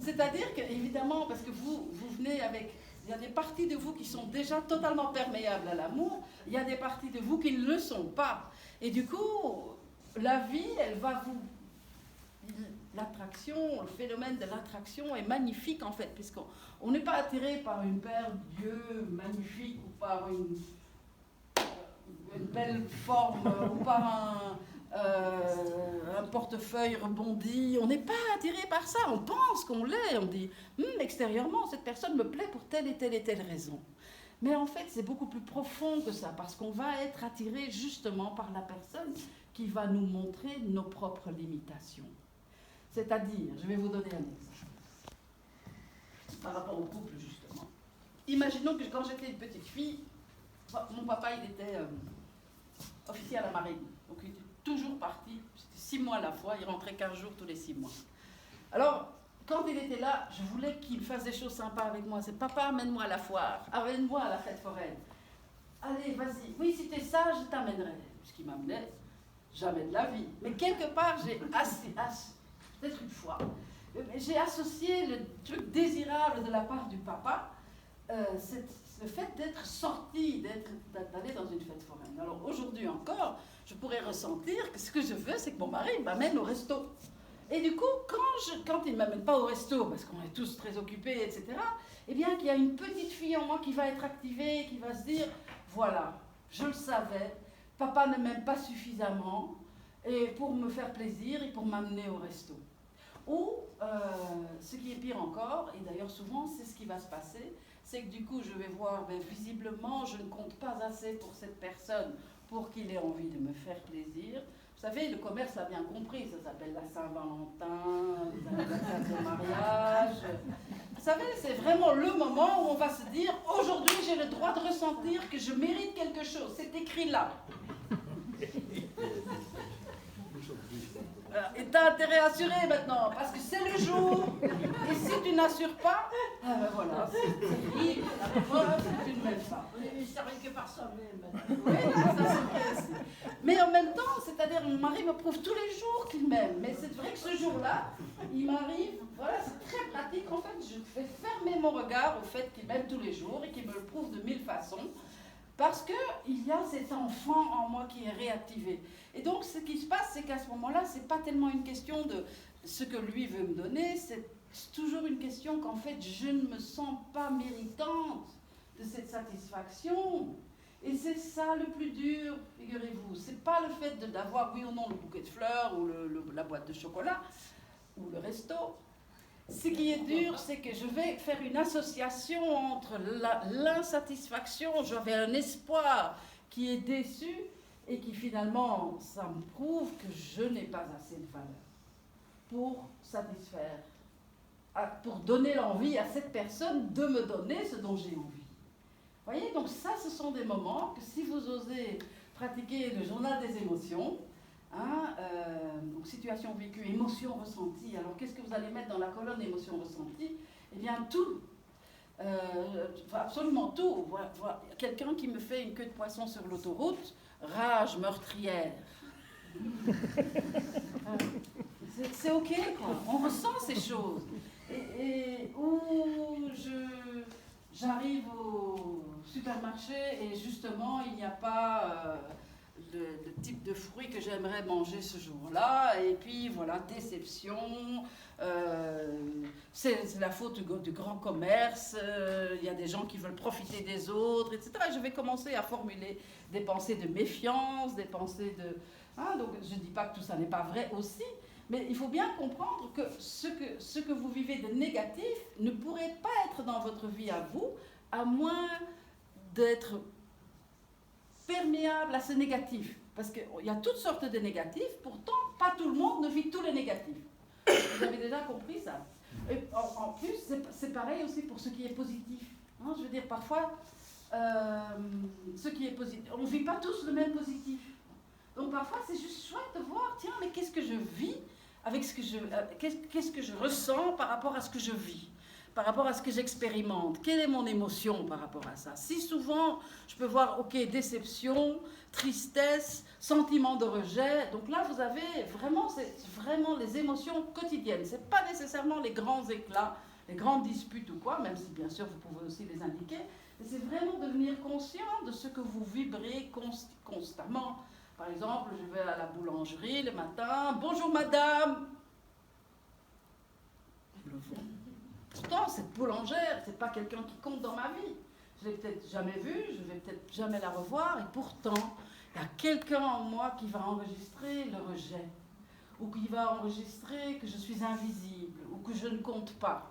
A: C'est-à-dire qu'évidemment, parce que vous venez avec... Il y a des parties de vous qui sont déjà totalement perméables à l'amour, il y a des parties de vous qui ne le sont pas. Et du coup, la vie, elle va vous... L'attraction, le phénomène de l'attraction est magnifique en fait, puisqu'on n'est pas attiré par une paire d'yeux magnifiques ou par une belle forme ou par un portefeuille rebondi. On n'est pas attiré par ça, on pense qu'on l'est, on dit extérieurement cette personne me plaît pour telle et telle et telle raison. Mais en fait c'est beaucoup plus profond que ça, parce qu'on va être attiré justement par la personne qui va nous montrer nos propres limitations. C'est-à-dire, je vais vous donner un exemple par rapport au couple justement. Imaginons que quand j'étais une petite fille, mon papa il était officier à la marine, donc il était toujours parti, c'était 6 mois à la fois, il rentrait 15 jours tous les 6 mois. Alors, quand il était là, je voulais qu'il fasse des choses sympas avec moi. C'est papa, amène-moi à la foire, amène-moi à la fête foraine. Allez, vas-y. Oui, si t'es sage, je t'amènerai. Ce qui m'amenait jamais de la vie. Mais quelque part, peut-être une fois, j'ai associé le truc désirable de la part du papa, le fait d'être sorti, d'aller dans une fête foraine. Alors aujourd'hui encore, je pourrais ressentir que ce que je veux, c'est que mon mari m'amène au resto. Et du coup, quand il ne m'amène pas au resto, parce qu'on est tous très occupés, etc., eh bien qu'il y a une petite fille en moi qui va être activée, qui va se dire, voilà, je le savais, papa ne m'aime pas suffisamment et pour me faire plaisir et pour m'amener au resto. Ou, ce qui est pire encore, et d'ailleurs souvent c'est ce qui va se passer, c'est que du coup je vais voir, visiblement je ne compte pas assez pour cette personne pour qu'il ait envie de me faire plaisir. Vous savez, le commerce l'a bien compris, ça s'appelle la Saint-Valentin, la fête de mariage. Vous savez, c'est vraiment le moment où on va se dire, aujourd'hui j'ai le droit de ressentir que je mérite quelque chose. C'est écrit là. Et tu as intérêt à assurer maintenant, parce que c'est le jour. Et si tu n'assures pas, voilà, c'est terrible, la preuve, tu ne m'aimes pas.
B: Il ne rien que par soi-même.
A: Oui, ça c'est vrai aussi. Mais en même temps, c'est-à-dire, mon mari me prouve tous les jours qu'il m'aime. Mais c'est vrai que ce jour-là, il m'arrive, voilà, c'est très pratique. En fait, je fais fermer mon regard au fait qu'il m'aime tous les jours et qu'il me le prouve de 1000 façons. Parce qu'il y a cet enfant en moi qui est réactivé. Et donc, ce qui se passe, c'est qu'à ce moment-là, ce n'est pas tellement une question de ce que lui veut me donner, c'est toujours une question qu'en fait, je ne me sens pas méritante de cette satisfaction. Et c'est ça le plus dur, figurez-vous. Ce n'est pas le fait d'avoir, oui ou non, le bouquet de fleurs ou la boîte de chocolat ou le resto. Ce qui est dur, c'est que je vais faire une association entre l'insatisfaction, j'avais un espoir qui est déçu et qui finalement, ça me prouve que je n'ai pas assez de valeur pour satisfaire, pour donner l'envie à cette personne de me donner ce dont j'ai envie. Vous voyez, donc ça, ce sont des moments que si vous osez pratiquer le journal des émotions, donc situation vécue, émotion ressentie. Alors qu'est-ce que vous allez mettre dans la colonne émotion ressentie? Eh bien tout, absolument tout. Voilà, quelqu'un qui me fait une queue de poisson sur l'autoroute, rage meurtrière. C'est ok, quoi. On ressent ces choses. Où j'arrive au supermarché et justement il n'y a pas le type de fruits que j'aimerais manger ce jour-là, et puis voilà, déception, c'est la faute du grand commerce, il y a des gens qui veulent profiter des autres, etc. Et je vais commencer à formuler des pensées de méfiance, des pensées de... donc je ne dis pas que tout ça n'est pas vrai aussi, mais il faut bien comprendre que ce que vous vivez de négatif ne pourrait pas être dans votre vie à vous, à moins d'être perméable à ce négatif. Parce qu'il y a toutes sortes de négatifs, pourtant pas tout le monde ne vit tous les négatifs. Vous avez déjà compris ça. Et en plus, c'est pareil aussi pour ce qui est positif. Je veux dire, parfois, ce qui est positif, on ne vit pas tous le même positif. Donc parfois, c'est juste chouette de voir, tiens, mais qu'est-ce que je vis avec ce que qu'est-ce que je ressens par rapport à ce que je vis, par rapport à ce que j'expérimente, quelle est mon émotion par rapport à ça. Si souvent, je peux voir, ok, déception, tristesse, sentiment de rejet, donc là, vous avez vraiment, c'est vraiment les émotions quotidiennes. Ce n'est pas nécessairement les grands éclats, les grandes disputes ou quoi, même si bien sûr vous pouvez aussi les indiquer, mais c'est vraiment devenir conscient de ce que vous vibrez constamment. Par exemple, je vais à la boulangerie le matin, bonjour madame. Pourtant, cette boulangère, c'est pas quelqu'un qui compte dans ma vie. Je l'ai peut-être jamais vue, je vais peut-être jamais la revoir, et pourtant, il y a quelqu'un en moi qui va enregistrer le rejet, ou qui va enregistrer que je suis invisible, ou que je ne compte pas.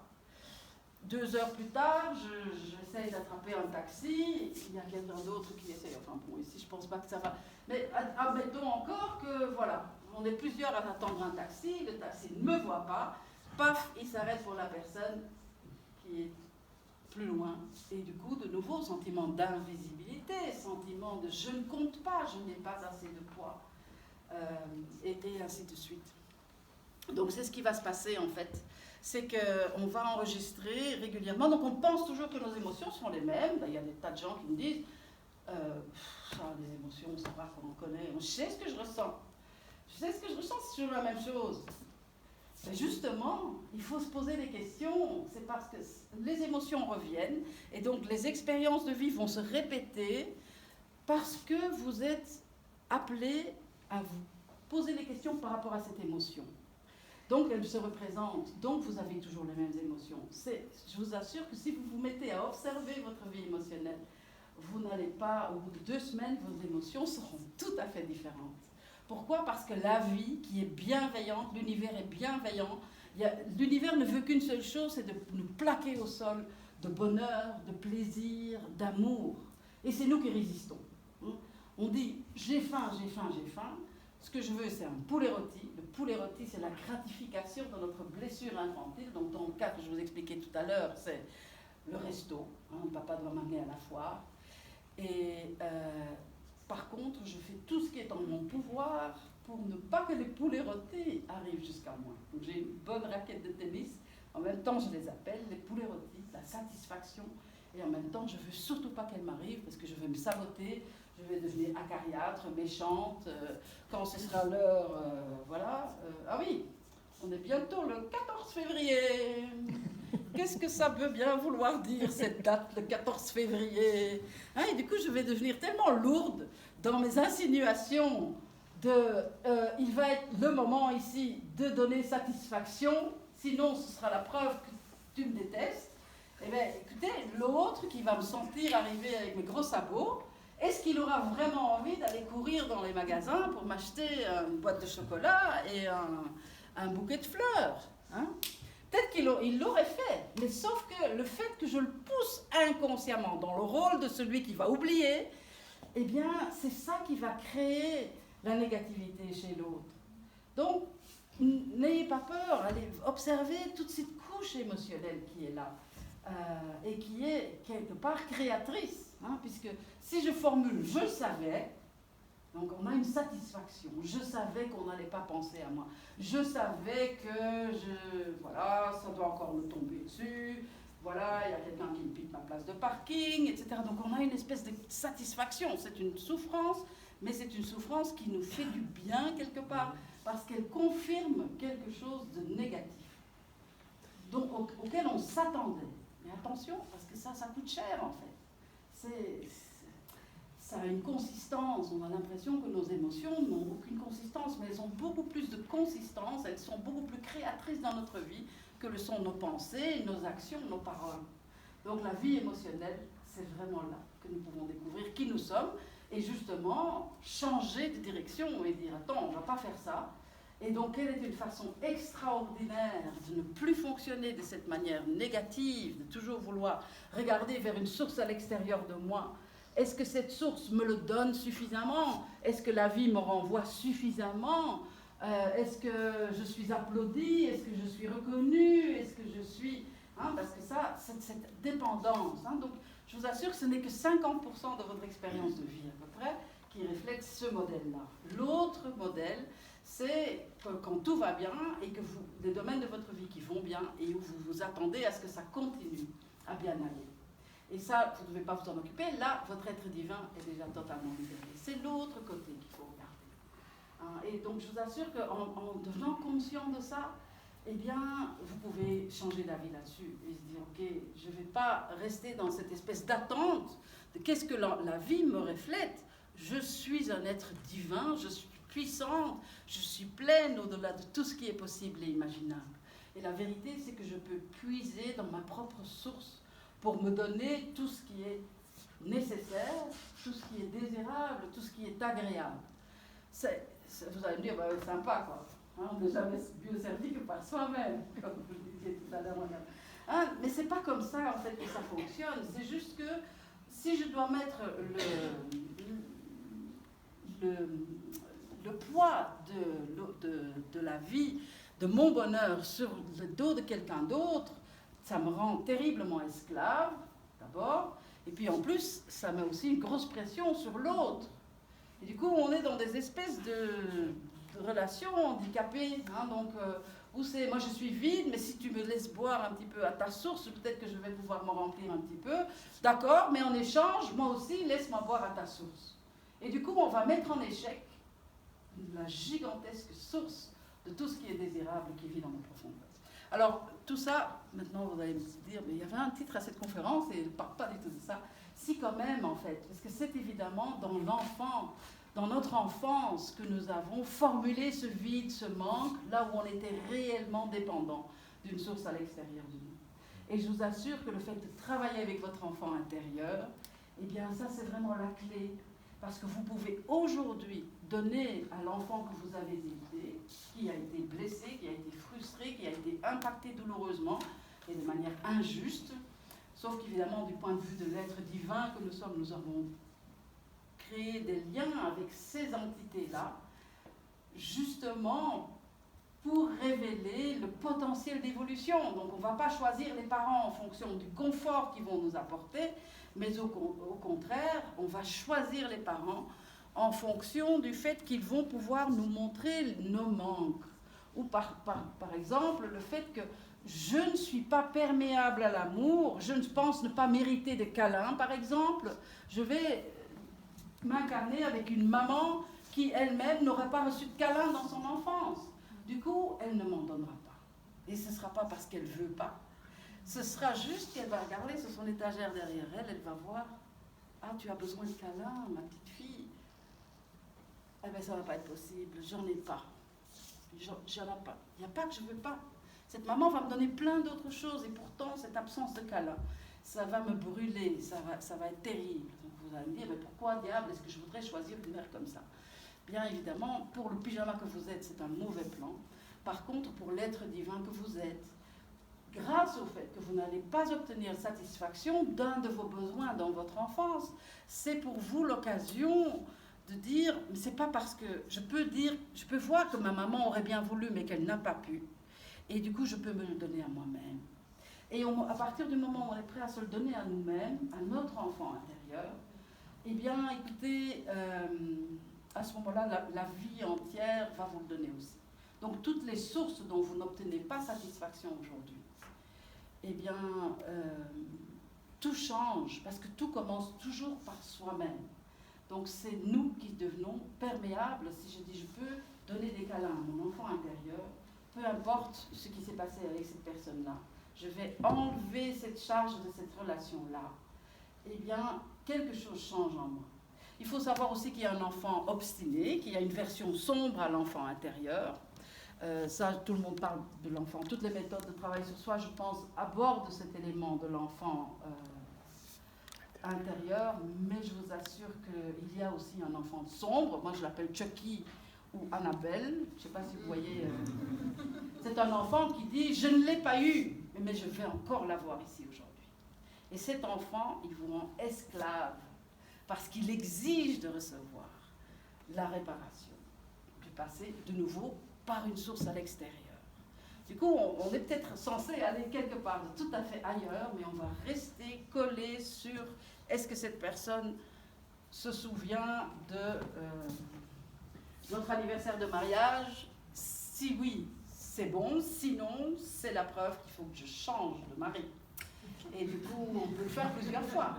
A: 2 heures plus tard, j'essaye d'attraper un taxi, il y a quelqu'un d'autre qui essaye, enfin bon, ici je pense pas que ça va, mais admettons encore que, voilà, on est plusieurs à attendre un taxi, le taxi ne me voit pas, paf, il s'arrête pour la personne qui est plus loin, et du coup, de nouveau, sentiment d'invisibilité, sentiment de je ne compte pas, je n'ai pas assez de poids, et ainsi de suite. Donc c'est ce qui va se passer en fait. C'est qu'on va enregistrer régulièrement. Donc on pense toujours que nos émotions sont les mêmes. Il y a des tas de gens qui me disent les émotions, ça va, qu'on en connaît. Je sais ce que je ressens. Je sais ce que je ressens, c'est toujours la même chose. Mais justement, il faut se poser des questions. C'est parce que les émotions reviennent et donc les expériences de vie vont se répéter parce que vous êtes appelé à vous poser des questions par rapport à cette émotion. Donc elle se représente, donc vous avez toujours les mêmes émotions. Je vous assure que si vous vous mettez à observer votre vie émotionnelle, vous n'allez pas, au bout de 2 semaines, vos émotions seront tout à fait différentes. Pourquoi ? Parce que la vie qui est bienveillante, l'univers est bienveillant, l'univers ne veut qu'une seule chose, c'est de nous plaquer au sol de bonheur, de plaisir, d'amour. Et c'est nous qui résistons. On dit j'ai faim, j'ai faim, j'ai faim. Ce que je veux, c'est un poulet rôti. Le poulet rôti, c'est la gratification de notre blessure infantile. Donc, dans le cas que je vous expliquais tout à l'heure, c'est le resto. Papa doit m'amener à la foire. Et par contre, je fais tout ce qui est en mon pouvoir pour ne pas que les poulets rôtis arrivent jusqu'à moi. Donc, j'ai une bonne raquette de tennis. En même temps, je les appelle les poulets rôtis, la satisfaction. Et en même temps, je ne veux surtout pas qu'elles m'arrivent parce que je vais me saboter. Je vais devenir acariâtre, méchante, quand ce sera l'heure, voilà. Ah oui, on est bientôt le 14 février. Qu'est-ce que ça veut bien vouloir dire, cette date, le 14 février, et du coup, je vais devenir tellement lourde dans mes insinuations il va être le moment ici de donner satisfaction, sinon ce sera la preuve que tu me détestes. Eh bien, écoutez, l'autre qui va me sentir arriver avec mes gros sabots, est-ce qu'il aura vraiment envie d'aller courir dans les magasins pour m'acheter une boîte de chocolat et un bouquet de fleurs, Peut-être qu'il l'aurait fait, mais sauf que le fait que je le pousse inconsciemment dans le rôle de celui qui va oublier, eh bien, c'est ça qui va créer la négativité chez l'autre. Donc, n'ayez pas peur, allez observer toute cette couche émotionnelle qui est là. Et qui est quelque part créatrice, puisque si je formule « je savais », donc on a une satisfaction, je savais qu'on n'allait pas penser à moi, je savais que voilà, ça doit encore me tomber dessus, voilà, il y a quelqu'un qui me pique ma place de parking, etc. Donc on a une espèce de satisfaction, c'est une souffrance, mais c'est une souffrance qui nous fait du bien quelque part, parce qu'elle confirme quelque chose de négatif, donc auquel on s'attendait. Mais attention, parce que ça coûte cher en fait. Ça a une consistance. On a l'impression que nos émotions n'ont aucune consistance, mais elles ont beaucoup plus de consistance, elles sont beaucoup plus créatrices dans notre vie que le sont nos pensées, nos actions, nos paroles. Donc la vie émotionnelle, c'est vraiment là que nous pouvons découvrir qui nous sommes et justement changer de direction et dire attends, on ne va pas faire ça. Et donc, quelle est une façon extraordinaire de ne plus fonctionner de cette manière négative, de toujours vouloir regarder vers une source à l'extérieur de moi. Est-ce que cette source me le donne suffisamment? Est-ce que la vie me renvoie suffisamment? Est-ce que je suis applaudie? Est-ce que je suis reconnue? Est-ce que je suis... parce que ça, cette dépendance. Donc, je vous assure que ce n'est que 50% de votre expérience de vie, à peu près, qui reflète ce modèle-là. L'autre modèle, c'est quand tout va bien et que les domaines de votre vie qui vont bien et où vous vous attendez à ce que ça continue à bien aller. Et ça, vous ne devez pas vous en occuper. Là, votre être divin est déjà totalement libéré. C'est l'autre côté qu'il faut regarder. Et donc, je vous assure qu'en devenant conscient de ça, eh bien, vous pouvez changer d'avis là-dessus et se dire, ok, je ne vais pas rester dans cette espèce d'attente de qu'est-ce que la vie me reflète. Je suis un être divin, je suis puissante, je suis pleine au-delà de tout ce qui est possible et imaginable. Et la vérité, c'est que je peux puiser dans ma propre source pour me donner tout ce qui est nécessaire, tout ce qui est désirable, tout ce qui est agréable. Vous allez me dire, c'est sympa, quoi. On n'est jamais mieux servi que par soi-même, comme vous le disiez tout à l'heure, madame. Mais c'est pas comme ça, en fait, que ça fonctionne. C'est juste que si je dois mettre le poids de la vie, de mon bonheur sur le dos de quelqu'un d'autre, ça me rend terriblement esclave, d'abord, et puis en plus, ça met aussi une grosse pression sur l'autre. Et du coup, on est dans des espèces relation handicapée, hein, donc où c'est moi je suis vide, mais si tu me laisses boire un petit peu à ta source, peut-être que je vais pouvoir m'en remplir un petit peu. D'accord, mais en échange, moi aussi, laisse-moi boire à ta source. Et du coup, on va mettre en échec la gigantesque source de tout ce qui est désirable qui vit dans nos profondeurs. Alors, tout ça, maintenant vous allez me dire, mais il y avait un titre à cette conférence et il ne parle pas du tout de ça. Si quand même, en fait, parce que c'est évidemment dans l'enfant, dans notre enfance, que nous avons formulé ce vide, ce manque, là où on était réellement dépendant d'une source à l'extérieur de nous. Et je vous assure que le fait de travailler avec votre enfant intérieur, eh bien ça c'est vraiment la clé. Parce que vous pouvez aujourd'hui donner à l'enfant que vous avez élevé, qui a été blessé, qui a été frustré, qui a été impacté douloureusement et de manière injuste, sauf qu'évidemment du point de vue de l'être divin que nous sommes, nous avons créé des liens avec ces entités-là, justement pour révéler le potentiel d'évolution. Donc on ne va pas choisir les parents en fonction du confort qu'ils vont nous apporter, mais au contraire, on va choisir les parents en fonction du fait qu'ils vont pouvoir nous montrer nos manques. Ou par exemple, le fait que je ne suis pas perméable à l'amour, je pense ne pas mériter de câlins, par exemple, je vais m'incarner avec une maman qui elle-même n'aurait pas reçu de câlins dans son enfance. Du coup, elle ne m'en donnera pas. Et ce ne sera pas parce qu'elle ne veut pas. Ce sera juste qu'elle va regarder sur son étagère derrière elle, elle va voir « Ah, tu as besoin de câlins, ma petite fille. » Eh bien, ça ne va pas être possible, j'en ai pas. J'en ai pas. Il n'y a pas que je ne veux pas. Cette maman va me donner plein d'autres choses et pourtant, cette absence de câlin, ça va me brûler, ça va être terrible. Donc vous allez me dire « Mais pourquoi, diable, est-ce que je voudrais choisir une mère comme ça ?» Bien évidemment, pour le pyjama que vous êtes, c'est un mauvais plan. Par contre, pour l'être divin que vous êtes, grâce au fait que vous n'allez pas obtenir satisfaction d'un de vos besoins dans votre enfance, c'est pour vous l'occasion de dire, mais c'est pas parce que je peux voir que ma maman aurait bien voulu mais qu'elle n'a pas pu, et du coup je peux me le donner à moi-même. Et à partir du moment où on est prêt à se le donner à nous-mêmes, à notre enfant intérieur, eh bien écoutez, à ce moment-là, la vie entière va vous le donner aussi. Donc toutes les sources dont vous n'obtenez pas satisfaction aujourd'hui, eh bien, tout change, parce que tout commence toujours par soi-même. Donc c'est nous qui devenons perméables. Si je dis je peux donner des câlins à mon enfant intérieur, peu importe ce qui s'est passé avec cette personne-là, je vais enlever cette charge de cette relation-là, eh bien, quelque chose change en moi. Il faut savoir aussi qu'il y a un enfant obstiné, qu'il y a une version sombre à l'enfant intérieur. Ça, tout le monde parle de l'enfant. Toutes les méthodes de travail sur soi, je pense, abordent cet élément de l'enfant intérieur, mais je vous assure qu'il y a aussi un enfant sombre. Moi, je l'appelle Chucky ou Annabelle. Je ne sais pas si vous voyez. C'est un enfant qui dit « Je ne l'ai pas eu, mais je vais encore l'avoir ici aujourd'hui. » Et cet enfant, il vous rend esclave parce qu'il exige de recevoir la réparation du passé, de nouveau, par une source à l'extérieur. Du coup, on est peut-être censé aller quelque part de tout à fait ailleurs, mais on va rester collé sur est-ce que cette personne se souvient de notre anniversaire de mariage? Si oui, c'est bon, sinon, c'est la preuve qu'il faut que je change de mari. Et du coup, on peut le faire plusieurs fois.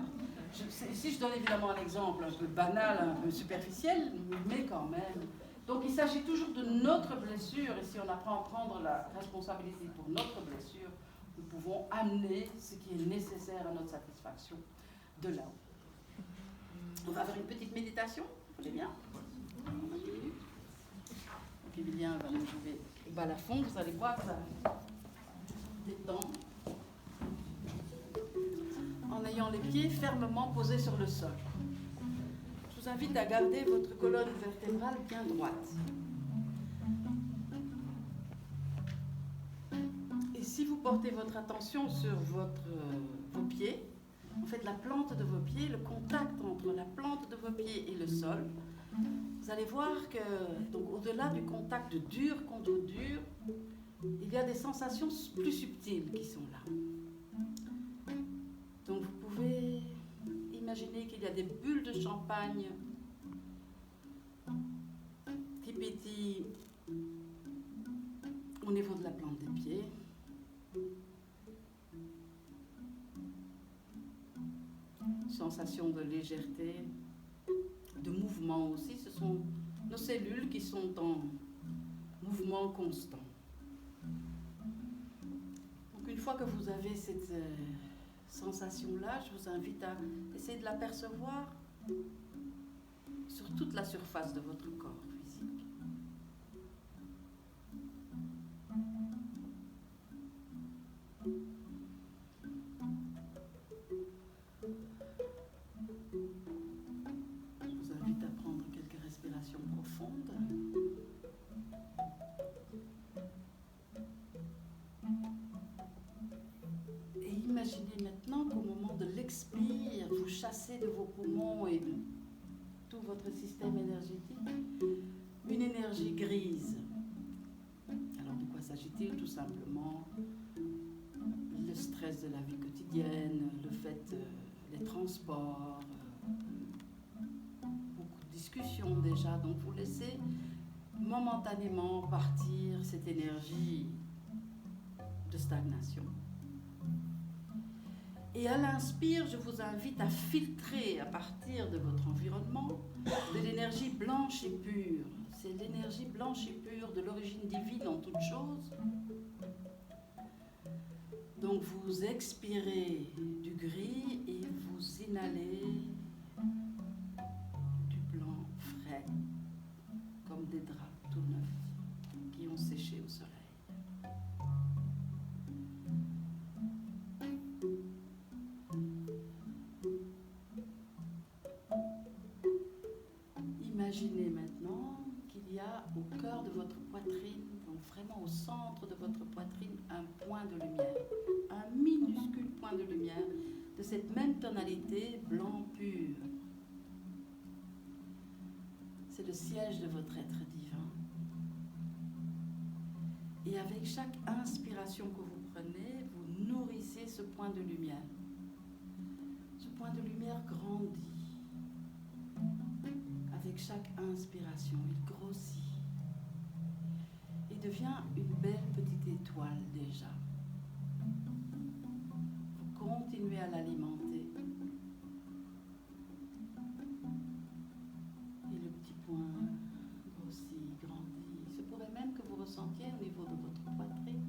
A: Ici, je donne évidemment un exemple un peu banal, un peu superficiel, mais quand même. Donc, il s'agit toujours de notre blessure, et si on apprend à prendre la responsabilité pour notre blessure, nous pouvons amener ce qui est nécessaire à notre satisfaction de là-haut. On va faire une petite méditation, vous voulez bien? Donc, Emilien va nous jouer au balafon, vous allez voir, ça détend. En ayant les pieds fermement posés sur le sol. Je vous invite à garder votre colonne vertébrale bien droite. Et si vous portez votre attention sur vos pieds, en fait la plante de vos pieds, le contact entre la plante de vos pieds et le sol, vous allez voir que, donc, au-delà du contact dur contre dur, il y a des sensations plus subtiles qui sont là. Donc vous pouvez imaginer qu'il y a des bulles de champagne qui pétillent Au niveau de la plante des pieds, sensation de légèreté, de mouvement aussi. Ce sont nos cellules qui sont en mouvement constant. Donc une fois que vous avez cette sensation-là, je vous invite à essayer de l'apercevoir sur toute la surface de votre corps physique. Je vous invite à prendre quelques respirations profondes. Et imaginez maintenant qu'au moment de l'expire, vous chassez de vos poumons et de tout votre système énergétique une énergie grise. Alors de quoi s'agit-il? Tout simplement le stress de la vie quotidienne, le fait, les transports, beaucoup de discussions déjà. Donc vous laissez momentanément partir cette énergie de stagnation. Et à l'inspire, je vous invite à filtrer à partir de votre environnement de l'énergie blanche et pure. C'est l'énergie blanche et pure de l'origine divine en toute chose. Donc vous expirez du gris et vous inhalez du blanc frais, comme des draps tout neufs qui ont séché au soleil. Imaginez maintenant qu'il y a au cœur de votre poitrine, donc vraiment au centre de votre poitrine, un point de lumière, un minuscule point de lumière de cette même tonalité blanc pur. C'est le siège de votre être divin. Et avec chaque inspiration que vous prenez, vous nourrissez ce point de lumière. Ce point de lumière grandit. Avec chaque inspiration, il grossit. Il devient une belle petite étoile déjà. Vous continuez à l'alimenter. Et le petit point grossit, grandit. Il se pourrait même que vous ressentiez au niveau de votre poitrine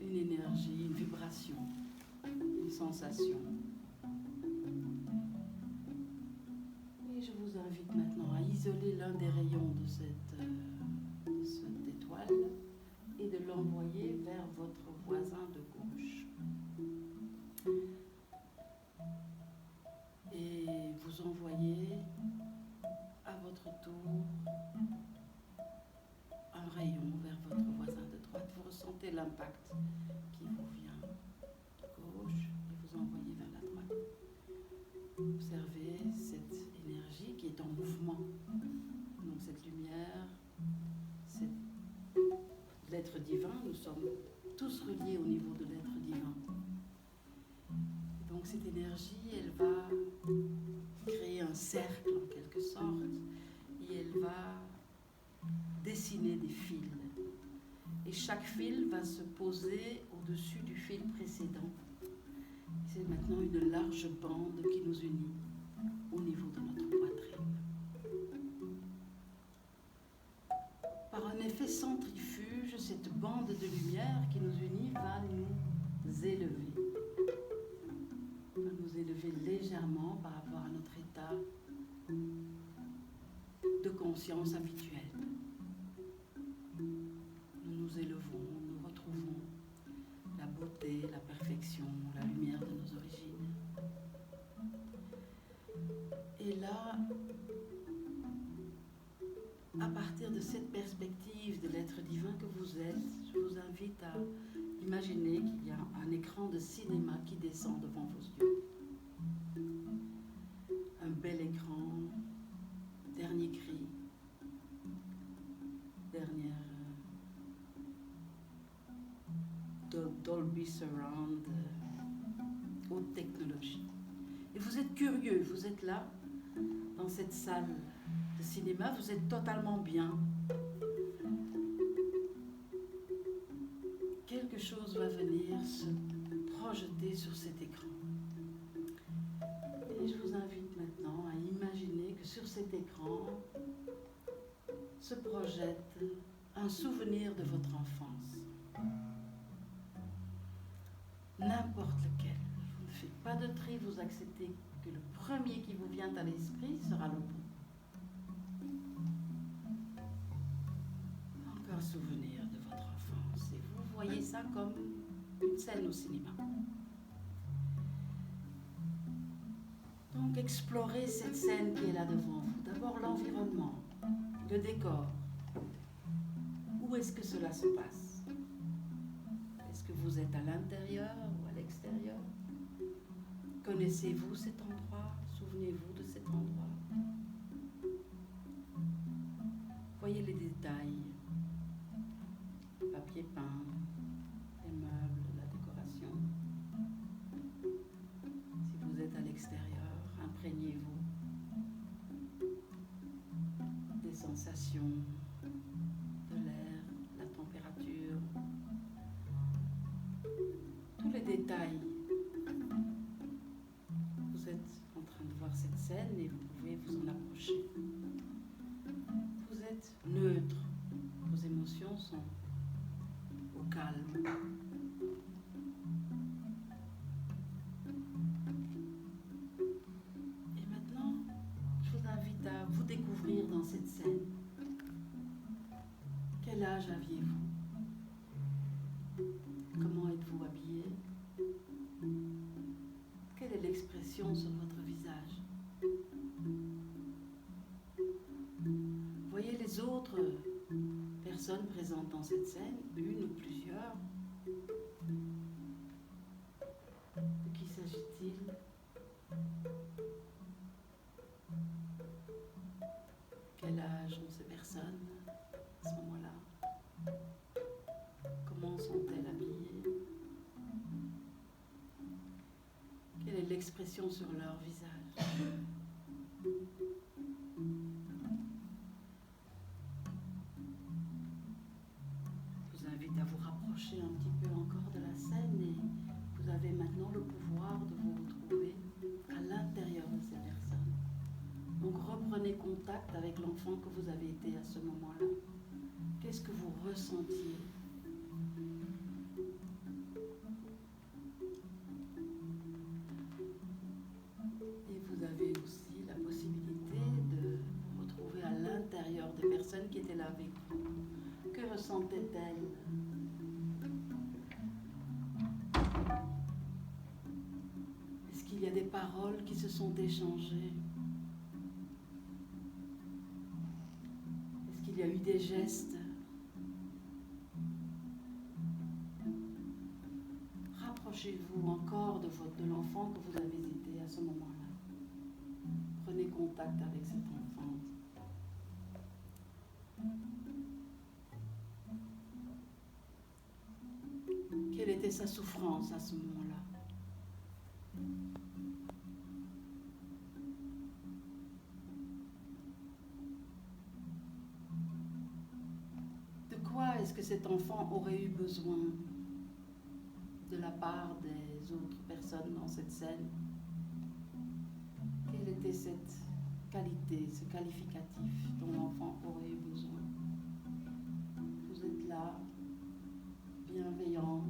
A: une énergie, une vibration, une sensation. Je vous invite maintenant à isoler l'un des rayons de cette étoile et de l'envoyer vers votre voisin de gauche. Et vous envoyez à votre tour un rayon vers votre voisin de droite. Vous ressentez l'impact qui vous vient de gauche et vous envoyez vers la droite. Observez cette énergie qui est en mouvement. Donc cette lumière, c'est l'être divin. Nous sommes tous reliés au niveau de l'être divin. Donc cette énergie, elle va créer un cercle en quelque sorte et elle va dessiner des fils. Et chaque fil va se poser au-dessus du fil précédent. C'est maintenant une large bande qui nous unit au niveau de notre poitrine. Par un effet centrifuge, cette bande de lumière qui nous unit va nous élever. Va nous élever légèrement par rapport à notre état de conscience habituel. Nous nous élevons, nous retrouvons la beauté, la perfection, la lumière de nos origines. Et là, à partir de cette perspective de l'être divin que vous êtes, je vous invite à imaginer qu'il y a un écran de cinéma qui descend devant vos yeux. Un bel écran, dernier cri, dernière Dolby Surround, haute technologie. Et vous êtes curieux, vous êtes là, dans cette salle de cinéma, vous êtes totalement bien. chose va venir se projeter sur cet écran. Et je vous invite maintenant à imaginer que sur cet écran se projette un souvenir de votre enfance. N'importe lequel. Vous ne faites pas de tri, vous acceptez que le premier qui vous vient à l'esprit sera le bon. Encore souvenir de votre enfance. Et vous voyez ça comme une scène au cinéma. Donc explorez cette scène qui est là devant vous. D'abord l'environnement, le décor. Où est-ce que cela se passe? Est-ce que vous êtes à l'intérieur ou à l'extérieur? Connaissez-vous cet endroit? Souvenez-vous de cet endroit? Voyez les détails. Le papier peint, les meubles, la décoration. Si vous êtes à l'extérieur, imprégnez-vous des sensations, de l'air, la température, tous les détails. Vous êtes en train de voir cette scène et vous pouvez vous en approcher. Vous êtes neutre, vos émotions sont au calme. Et maintenant, je vous invite à vous découvrir dans cette scène. Quel âge aviez-vous? Comment êtes-vous habillé? Quelle est l'expression sur votre visage? Voyez les autres personnes présentes dans cette scène, une ou plusieurs. De qui s'agit-il? Quel âge ont ces personnes à ce moment-là? Comment sont-elles habillées? Quelle est l'expression sur leur visage? Je vous invite à vous rapprocher un petit peu encore de la scène et vous avez maintenant le pouvoir de vous retrouver à l'intérieur de ces personnes. Donc reprenez contact avec l'enfant que vous avez été à ce moment-là. Qu'est-ce que vous ressentiez? Et vous avez aussi la possibilité de vous retrouver à l'intérieur des personnes qui étaient là avec vous. Que ressentaient-elles? Est-ce qu'il y a des paroles qui se sont échangées? Est-ce qu'il y a eu des gestes? Rapprochez-vous encore de l'enfant que vous avez été à ce moment-là. Prenez contact avec cet enfant. Quelle était sa souffrance à ce moment-là? De quoi est-ce que cet enfant aurait eu besoin de la part des autres personnes dans cette scène? Quelle était cette qualité, ce qualificatif dont l'enfant aurait eu besoin? Vous êtes là, bienveillant,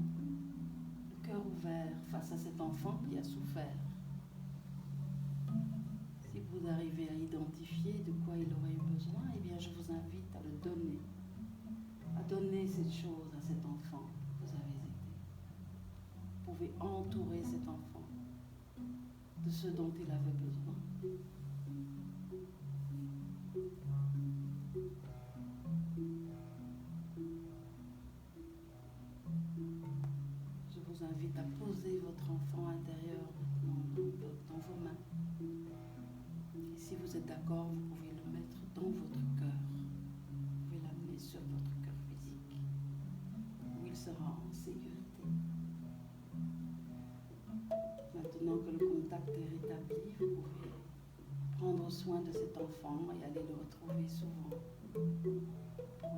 A: le cœur ouvert face à cet enfant qui a souffert. Si vous arrivez à identifier de quoi il aurait eu besoin, eh bien je vous invite à le donner, à donner cette chose à cet enfant que vous avez été. Vous pouvez entourer cet enfant de ce dont il avait besoin. Je vous invite à poser votre enfant intérieur maintenant dans vos mains. Et si vous êtes d'accord, vous pouvez le mettre dans votre cœur. Vous pouvez l'amener sur votre cœur physique, où il sera en sécurité. Maintenant que le contact est rétabli, vous pouvez prendre soin de cet enfant et aller le retrouver souvent pour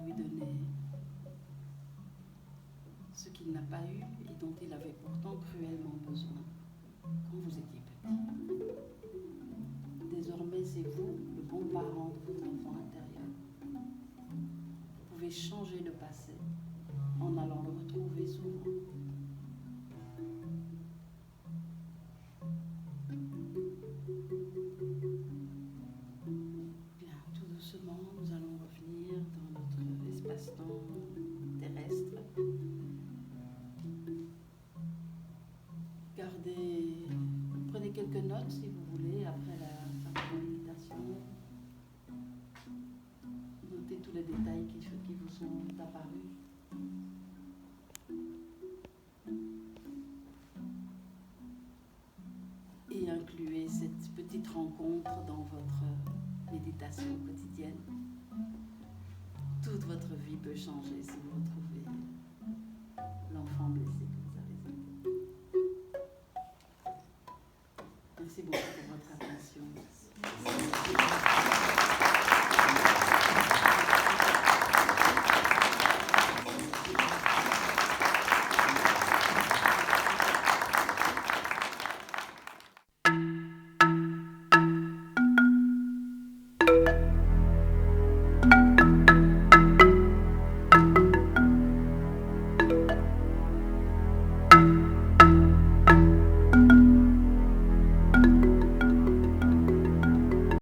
A: lui donner ce qu'il n'a pas eu et dont il avait pourtant cruellement besoin quand vous étiez petit. Désormais, c'est vous, le bon parent de votre enfant intérieur. Vous pouvez changer le passé en allant le retrouver souvent. Bien, tout doucement, nous allons revenir dans notre espace-temps terrestre. Prenez quelques notes si vous voulez après la fin de la méditation. Notez tous les détails qui vous sont apparus. Et incluez cette petite rencontre dans votre méditation quotidienne. Toute votre vie peut changer si vous retrouvez